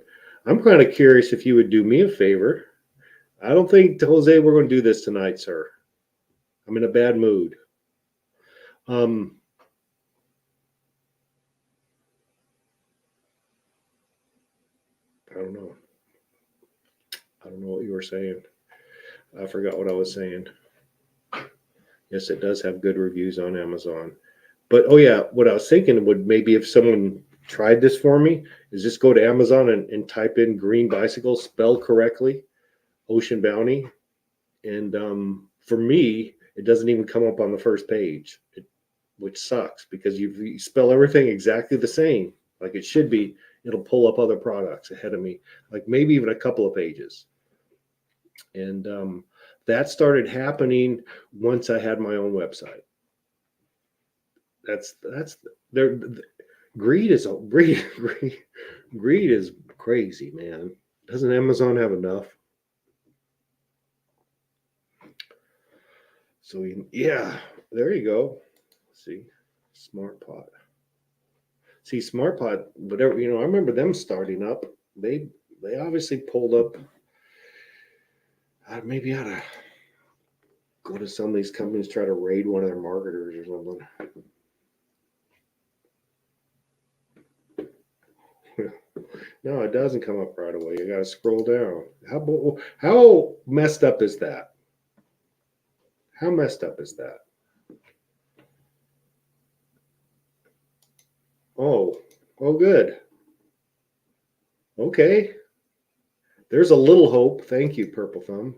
I'm kind of curious if you would do me a favor. I don't think, Jose, we're going to do this tonight, sir. I'm in a bad mood. I don't know. I don't know what you were saying. I forgot what I was saying. Yes, it does have good reviews on Amazon. But oh yeah, what I was thinking would maybe if someone tried this for me is just go to Amazon and type in green bicycle spelled correctly, Ocean Bounty, and for me it doesn't even come up on the first page, which sucks because you spell everything exactly the same like it should be. It'll pull up other products ahead of me, like maybe even a couple of pages, and that started happening once I had my own website. That's there. Greed is greed is crazy, man. Doesn't Amazon have enough? So yeah, there you go. See, Smart Pot. See, Smart Pot. Whatever, you know, I remember them starting up. They obviously pulled up. Maybe I ought to go to some of these companies, try to raid one of their marketers or something. No, it doesn't come up right away. You got to scroll down. How messed up is that? How messed up is that? Oh, good. Okay. There's a little hope. Thank you, Purple Thumb.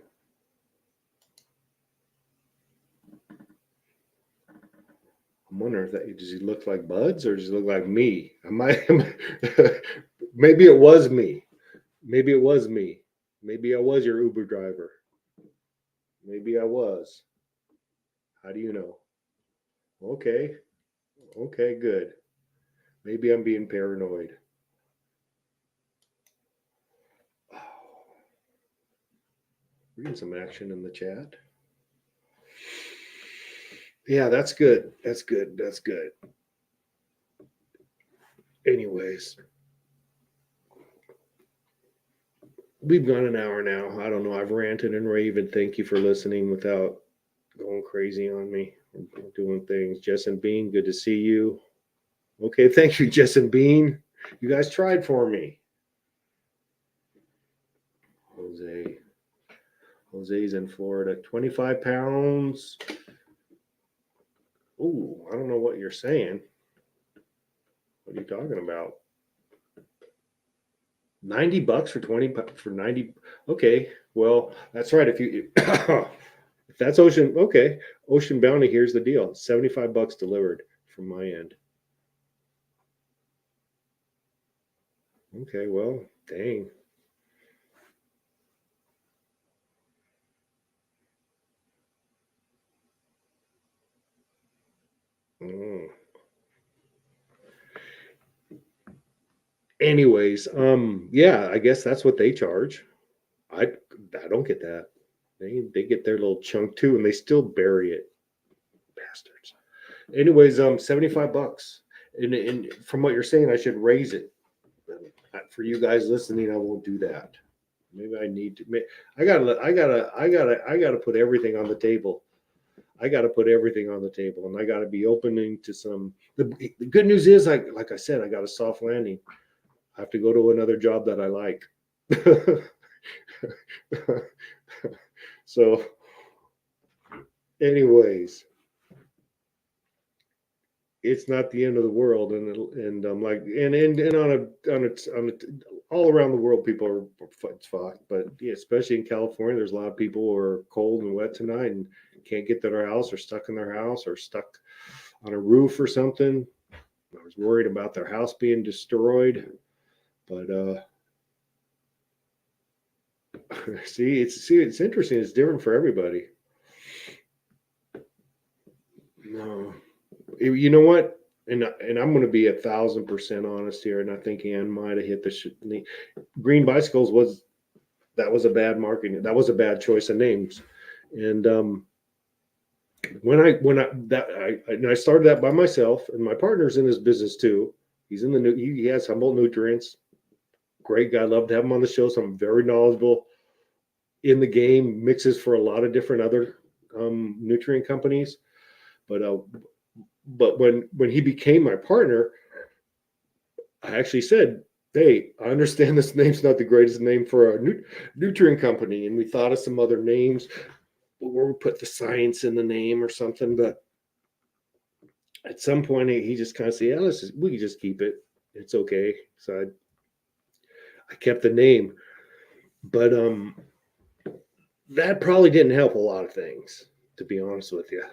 I'm wondering if does he look like Buds or does he look like me? Maybe it was me. Maybe it was me. Maybe I was your Uber driver. Maybe I was. How do you know? Okay. Okay, good. Maybe I'm being paranoid. We're getting some action in the chat. Yeah, that's good. That's good. That's good. Anyways, we've gone an hour now. I don't know. I've ranted and raved. Thank you for listening without going crazy on me. I'm doing things. Jess and Bean, good to see you. Okay, thank you, Jess and Bean. You guys tried for me. Jose. Jose's in Florida. 25 pounds. Ooh, I don't know what you're saying. What are you talking about? $90 for 20 for 90. Okay, well, that's right. If you if that's Ocean, okay. Ocean Bounty, here's the deal. $75 delivered from my end. Okay, well, dang. Mm. Anyways, yeah, I guess that's what they charge. I I don't get that. They get their little chunk too, and they still bury it, bastards. Anyways, $75, and from what you're saying, I should raise it. For you guys listening, I won't do that. Maybe I need to. I gotta put everything on the table. I gotta put everything on the table, and I gotta be opening to some. The good news is, like I said, I got a soft landing. I have to go to another job that I like. So, anyways, it's not the end of the world, and I'm like, and on a all around the world, people are it's fucked, but yeah, especially in California, there's a lot of people who are cold and wet tonight and can't get to their house, or stuck in their house, or stuck on a roof or something. I was worried about their house being destroyed, but it's interesting. It's different for everybody. No, you know what? And I'm going to be 1,000% honest here, and I think Ann might have hit the green bicycles was a bad marketing. That was a bad choice of names, and I started that by myself, and my partner's in his business too. He's in he has Humboldt Nutrients. Great guy, love to have him on the show. So I'm very knowledgeable in the game. Mixes for a lot of different other nutrient companies, but when he became my partner, I actually said, "Hey, I understand this name's not the greatest name for a nutrient company," and we thought of some other names where we put the science in the name or something. But at some point, he just kind of said, "Yeah, we can just keep it. It's okay." So I kept the name, but that probably didn't help a lot of things, to be honest with you.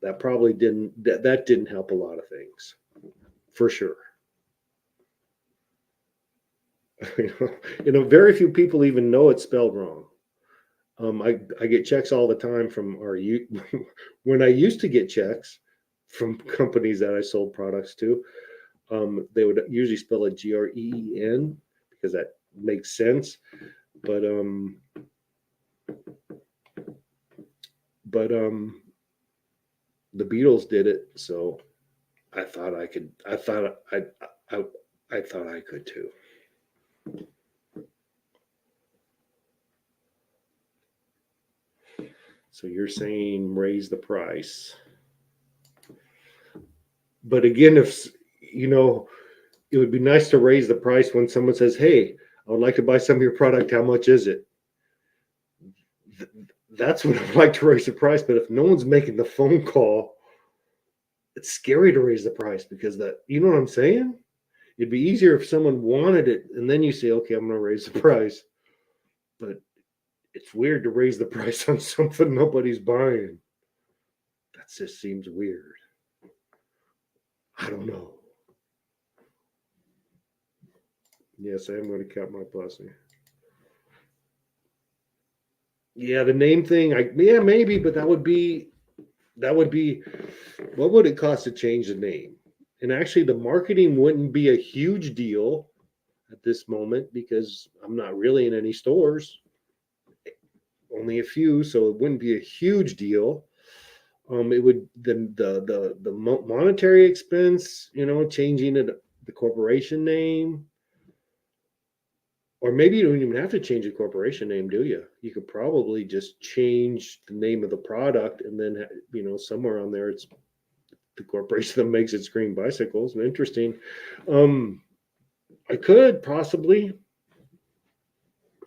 That probably that didn't help a lot of things, for sure. Very few people even know it's spelled wrong. I get checks all the time from when I used to get checks from companies that I sold products to. They would usually spell it Green because that makes sense. But the Beatles did it, so I thought I could. I thought I could too. So you're saying raise the price. But again, if it would be nice to raise the price when someone says, "Hey, I would like to buy some of your product. How much is it?" That's when I'd like to raise the price. But if no one's making the phone call, it's scary to raise the price because you know what I'm saying? It'd be easier if someone wanted it and then you say, "Okay, I'm going to raise the price." But it's weird to raise the price on something nobody's buying. That just seems weird. I don't know. Yes, I am going to count my blessing. Yeah, the name thing. Yeah, maybe, but that would be what would it cost to change the name? And actually, the marketing wouldn't be a huge deal at this moment because I'm not really in any stores, only a few, so it wouldn't be a huge deal. It would the monetary expense, changing it, the corporation name, or maybe you don't even have to change the corporation name, do you? You could probably just change the name of the product, and then somewhere on there it's the corporation that makes its green bicycles. Interesting. I could possibly.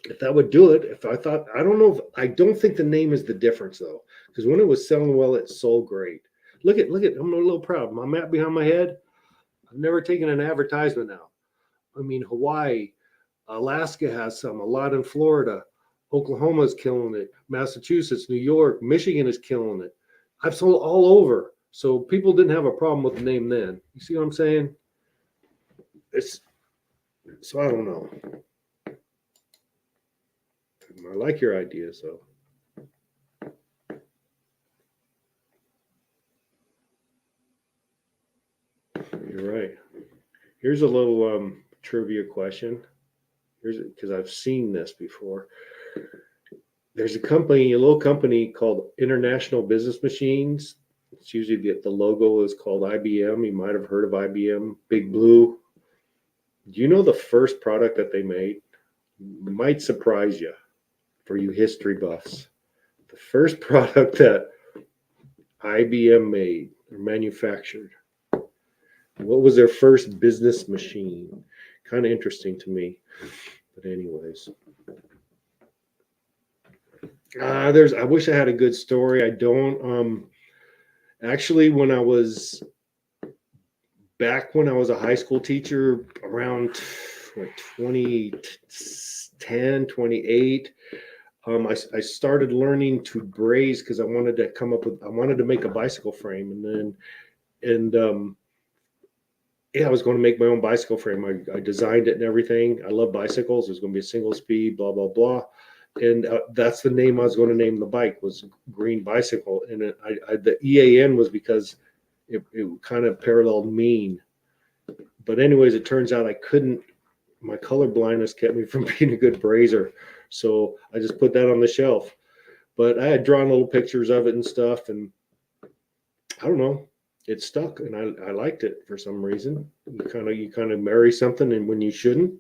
If that would do it, if I thought, I don't know, if, I don't think the name is the difference though, because when it was selling well, it sold great. Look at, I'm a little proud. My map behind my head. I've never taken an advertisement now. I mean, Hawaii, Alaska has some, a lot in Florida. Oklahoma's killing it. Massachusetts, New York, Michigan is killing it. I've sold all over. So people didn't have a problem with the name then. You see what I'm saying? It's so I don't know. I like your idea, so you're right. Here's a little trivia question. Here's because I've seen this before. There's a company, a little company called International Business Machines. It's usually the logo is called IBM. You might have heard of IBM, Big Blue. Do you know the first product that they made? It might surprise you for you history buffs. The first product that IBM made or manufactured. What was their first business machine? Kind of interesting to me. But anyways. I wish I had a good story. I don't. Actually, when I was when I was a high school teacher around 2010, 28, I started learning to braze because I wanted to make a bicycle frame. Yeah, I was going to make my own bicycle frame. I designed it and everything. I love bicycles. It was going to be a single speed, blah, blah, blah. And that's the name I was going to name the bike was Green Bicycle. And the EAN was because it kind of paralleled mean. But anyways, it turns out I couldn't, my color blindness kept me from being a good brazier. So I just put that on the shelf. But I had drawn little pictures of it and stuff. And I don't know, it stuck. And I liked it for some reason. You kind of marry something and when you shouldn't,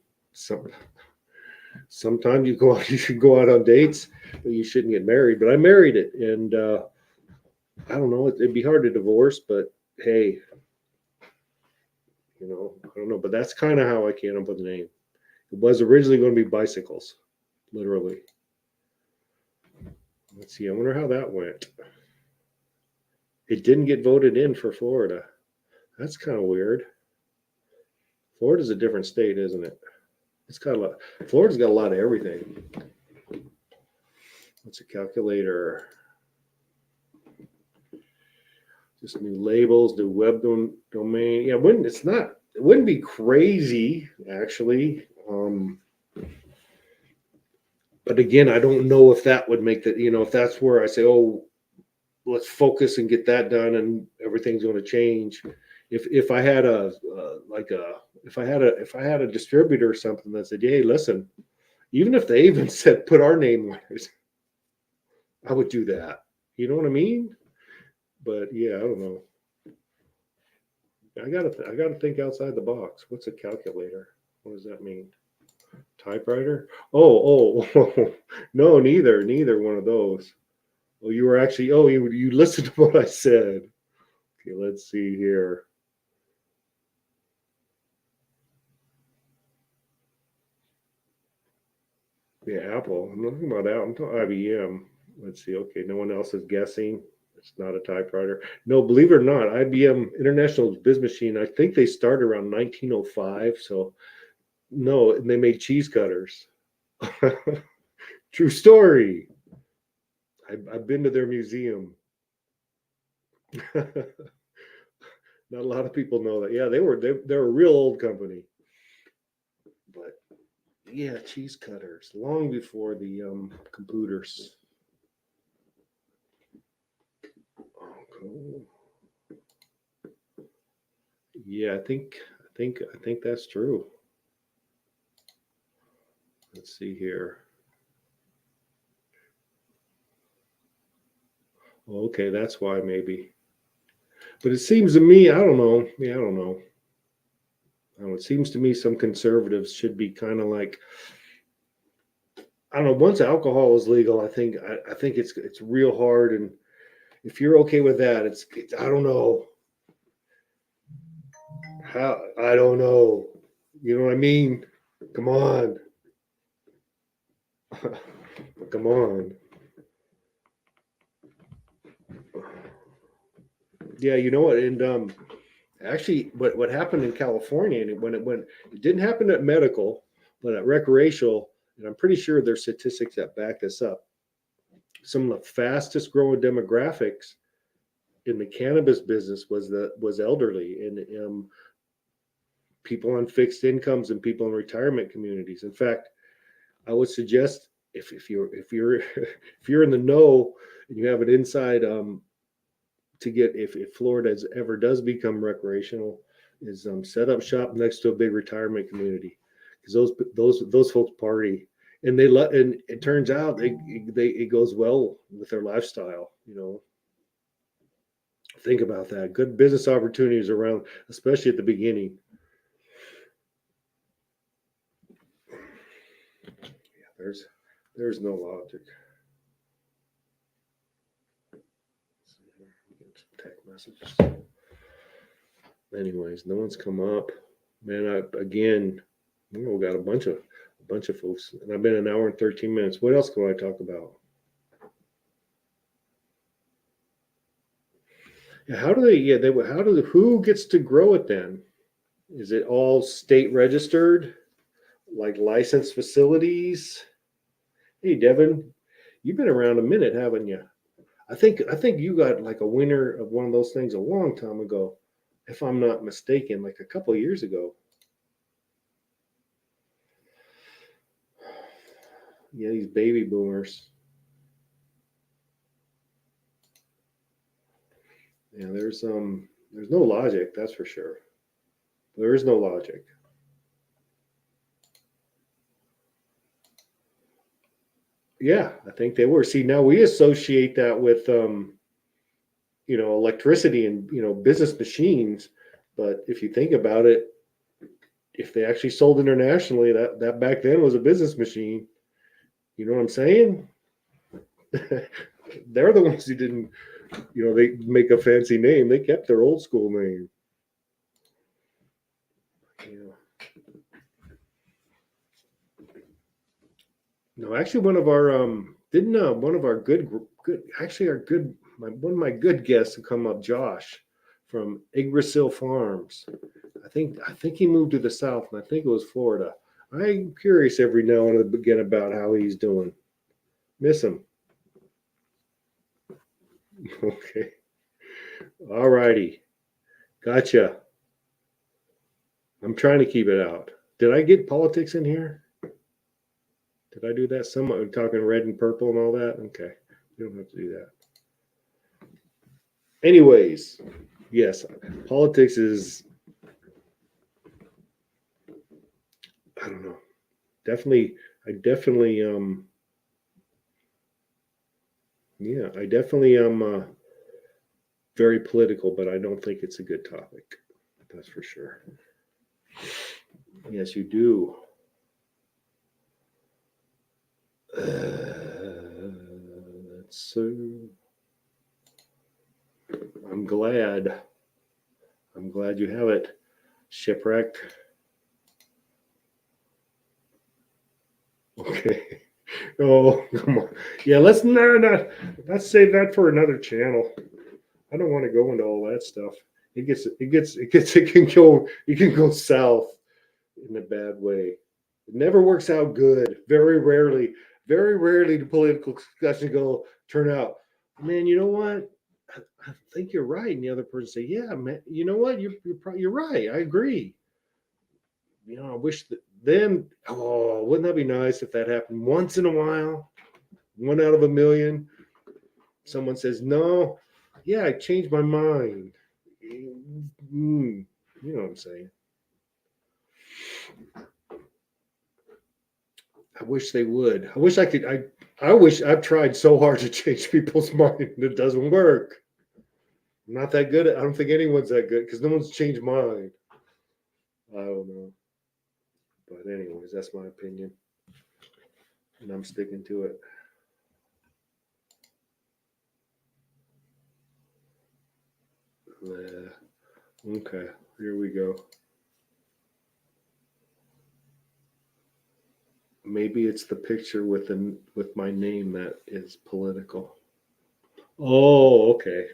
sometimes you should go out on dates, but you shouldn't get married. But I married it. And I don't know, it'd be hard to divorce, but hey, I don't know, but that's kind of how I came up with the name. It was originally going to be bicycles, literally. Let's see. I wonder how that went. It didn't get voted in for Florida. That's kind of weird. Florida's a different state, isn't it? It's got a lot. Florida's got a lot of everything. What's a calculator? Just new labels, new web domain. Yeah, it wouldn't be crazy actually. But again, I don't know if that would make that, if that's where I say, oh, let's focus and get that done and everything's going to change. If I had if I had a distributor or something that said, hey, listen, even if they even said put our name on it, I would do that. You know what I mean? But yeah, I don't know. I gotta think outside the box. What's a calculator? What does that mean? Typewriter? Oh, no, neither one of those. Oh, you were actually. Oh, you listened to what I said. Okay, let's see here. Yeah, Apple. I'm not talking about Apple. I'm talking IBM. Let's see. Okay, no one else is guessing. It's not a typewriter. No, believe it or not, IBM International Business Machine. I think they started around 1905. So no, and they made cheese cutters. True story. I've been to their museum. Not a lot of people know that. Yeah, they're a real old company. But yeah, cheese cutters long before the computers. Oh, cool. Yeah, I think that's true. Let's see here. Okay, that's why maybe. But it seems to me, I don't know. Yeah, I don't know. It seems to me some conservatives should be kind of like, I don't know. Once alcohol is legal, I think it's real hard. And if you're okay with that, it's I don't know how. I don't know. You know what I mean? Come on. Come on. Yeah, you know what? And actually, what happened in California, and it didn't happen at medical, but at recreational, and I'm pretty sure there's statistics that back this up. Some of the fastest growing demographics in the cannabis business was elderly and people on fixed incomes and people in retirement communities. In fact, I would suggest if you're if you're in the know and you have an inside to get if Florida ever does become recreational, is set up shop next to a big retirement community because those folks party and and it turns out it goes well with their lifestyle. Think about that. Good business opportunities around, especially at the beginning. Yeah, there's no logic. Some text messages. Anyways, no one's come up. Man, again, we got a bunch of folks, and I've been an hour and 13 minutes. What else can I talk about? Yeah, how do they? Yeah, who gets to grow it then? Is it all state registered, like licensed facilities? Hey, Devin, you've been around a minute, haven't you? I think you got like a winner of one of those things a long time ago, if I'm not mistaken, like a couple of years ago. Yeah, these baby boomers. Yeah, there's no logic, that's for sure. There is no logic. Yeah, I think they were. See, now we associate that with electricity and business machines. But if you think about it, if they actually sold internationally, that back then was a business machine. You know what I'm saying? They're the ones who didn't, they make a fancy name. They kept their old school name. Yeah. No, actually, one of our didn't one of our good actually our good one of my good guests who come up, Josh from Yggdrasil Farms. I think he moved to the south, and I think it was Florida. I'm curious every now and again about how he's doing. Miss him. Okay. All righty. Gotcha. I'm trying to keep it out. Did I get politics in here? Did I do that? Someone talking red and purple and all that? Okay. You don't have to do that. Anyways, yes, politics is, I don't know. I definitely yeah, I definitely am very political, but I don't think it's a good topic. That's for sure. Yes, you do. So I'm glad. I'm glad you have it. Shipwrecked. Okay. Oh, come on. Yeah, let's no, no. Let's save that for another channel. I don't want to go into all that stuff. It can go south in a bad way. It never works out good. Very rarely do political discussions turn out. Man, you know what? I think you're right. And the other person say, "Yeah, man. You know what? You're right. I agree. I wish that then. Oh, wouldn't that be nice if that happened once in a while? One out of a million. Someone says no. Yeah, I changed my mind. You know what I'm saying? I wish they would. I wish I could. I wish I've tried so hard to change people's mind. It doesn't work. I'm not that good. I don't think anyone's that good because no one's changed mine. I don't know. But anyways, that's my opinion, and I'm sticking to it. Okay, here we go. Maybe it's the picture with my name that is political. Oh, okay.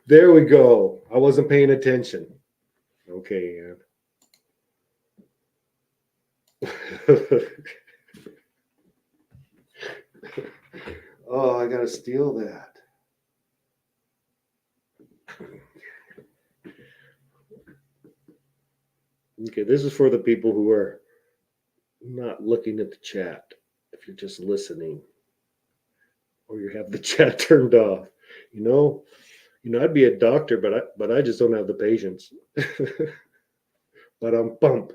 There we go. I wasn't paying attention. Okay, Ann. Oh, I gotta steal that. Okay, this is for the people who are not looking at the chat. If you're just listening, or you have the chat turned off, you know, I'd be a doctor, but I just don't have the patience. But I'm bump.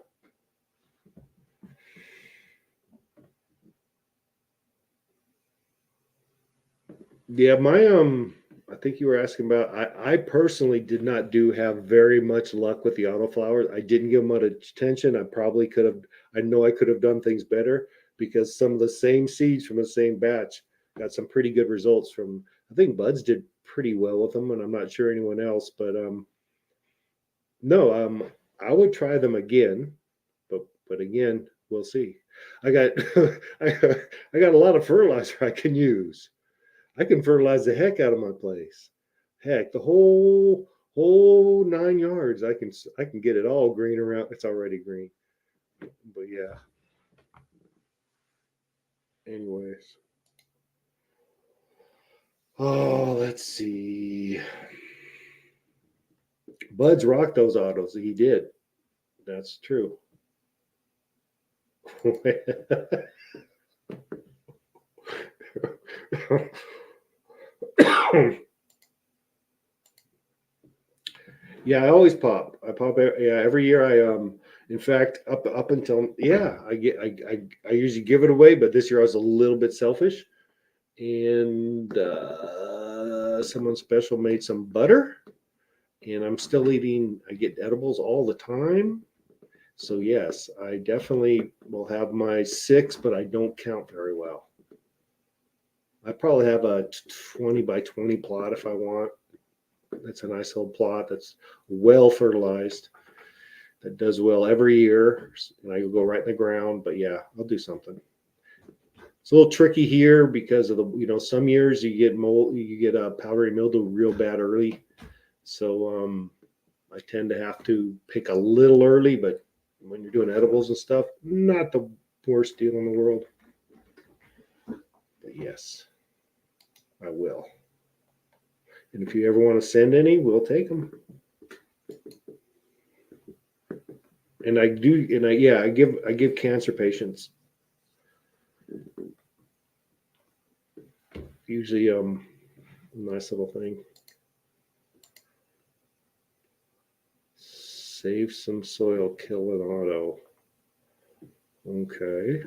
Yeah, my I think you were asking about. I personally did not have very much luck with the autoflowers. I didn't give them much attention. I probably could have. I know I could have done things better because some of the same seeds from the same batch got some pretty good results from. I think Buds did pretty well with them, and I'm not sure anyone else. But no, I would try them again, but again, we'll see. I got I got a lot of fertilizer I can use. I can fertilize the heck out of my place. Heck, the whole 9 yards. I can get it all green around. It's already green. But yeah. Anyways. Oh, let's see. Bud's rocked those autos. He did. That's true. Yeah, I always pop. I pop. Yeah, every year In fact, up until yeah, I usually give it away, but this year I was a little bit selfish, and someone special made some butter, and I'm still eating. I get edibles all the time, so yes, I definitely will have my 6, but I don't count very well. I probably have a 20 by 20 plot if I want. That's a nice little plot that's well fertilized. That does well every year, and I go right in the ground. But yeah, I'll do something. It's a little tricky here because of some years you get mold, you get a powdery mildew real bad early. So I tend to have to pick a little early, but when you're doing edibles and stuff, not the worst deal in the world. But yes, I will. And if you ever want to send any, we'll take them. And I do, and I give cancer patients usually nice little thing. Save some soil, kill an auto. Okay,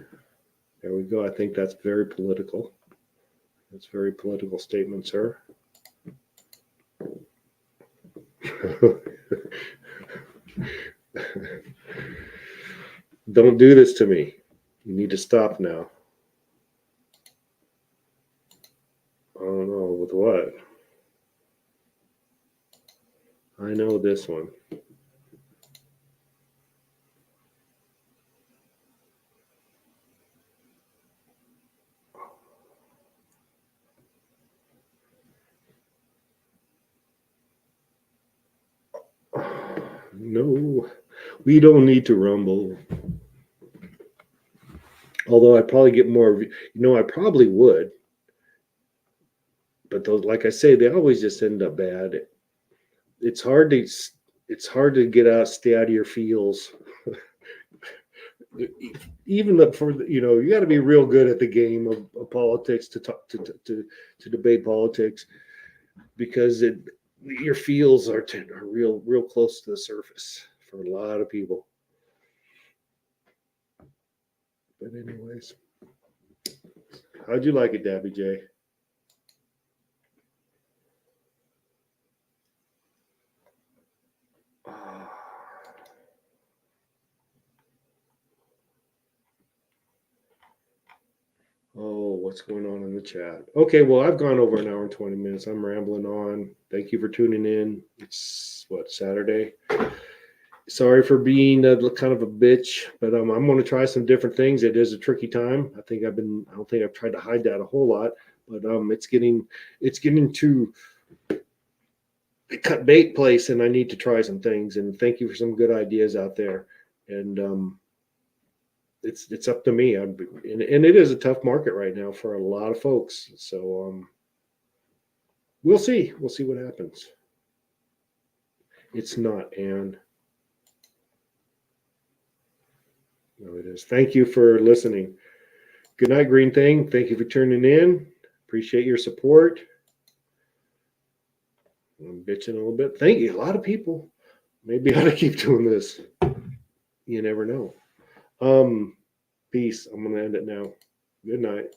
there we go. I think that's very political. That's a very political statement, sir. Don't do this to me. You need to stop now. I don't know with what. I know this one. No, we don't need to rumble. Although I probably get more, I probably would. But those, like I say, they always just end up bad. It's hard to get out, stay out of your feels. Even for you got to be real good at the game of politics to talk to debate politics, because your feels are real close to the surface for a lot of people. But anyways, how'd you like it, Dabby J? Oh, what's going on in the chat? Okay, well, I've gone over an hour and 20 minutes. I'm rambling on. Thank you for tuning in. It's Saturday. Sorry for being kind of a bitch, but I'm going to try some different things. It is a tricky time. I don't think I've tried to hide that a whole lot, but it's getting to the cut bait place, and I need to try some things. And thank you for some good ideas out there. And it's up to me. And it is a tough market right now for a lot of folks. So we'll see. We'll see what happens. It's not, Anne. No, it is. Thank you for listening. Good night, Green Thing. Thank you for tuning in. Appreciate your support. I'm bitching a little bit. Thank you. A lot of people. Maybe I ought to keep doing this. You never know. Peace. I'm going to end it now. Good night.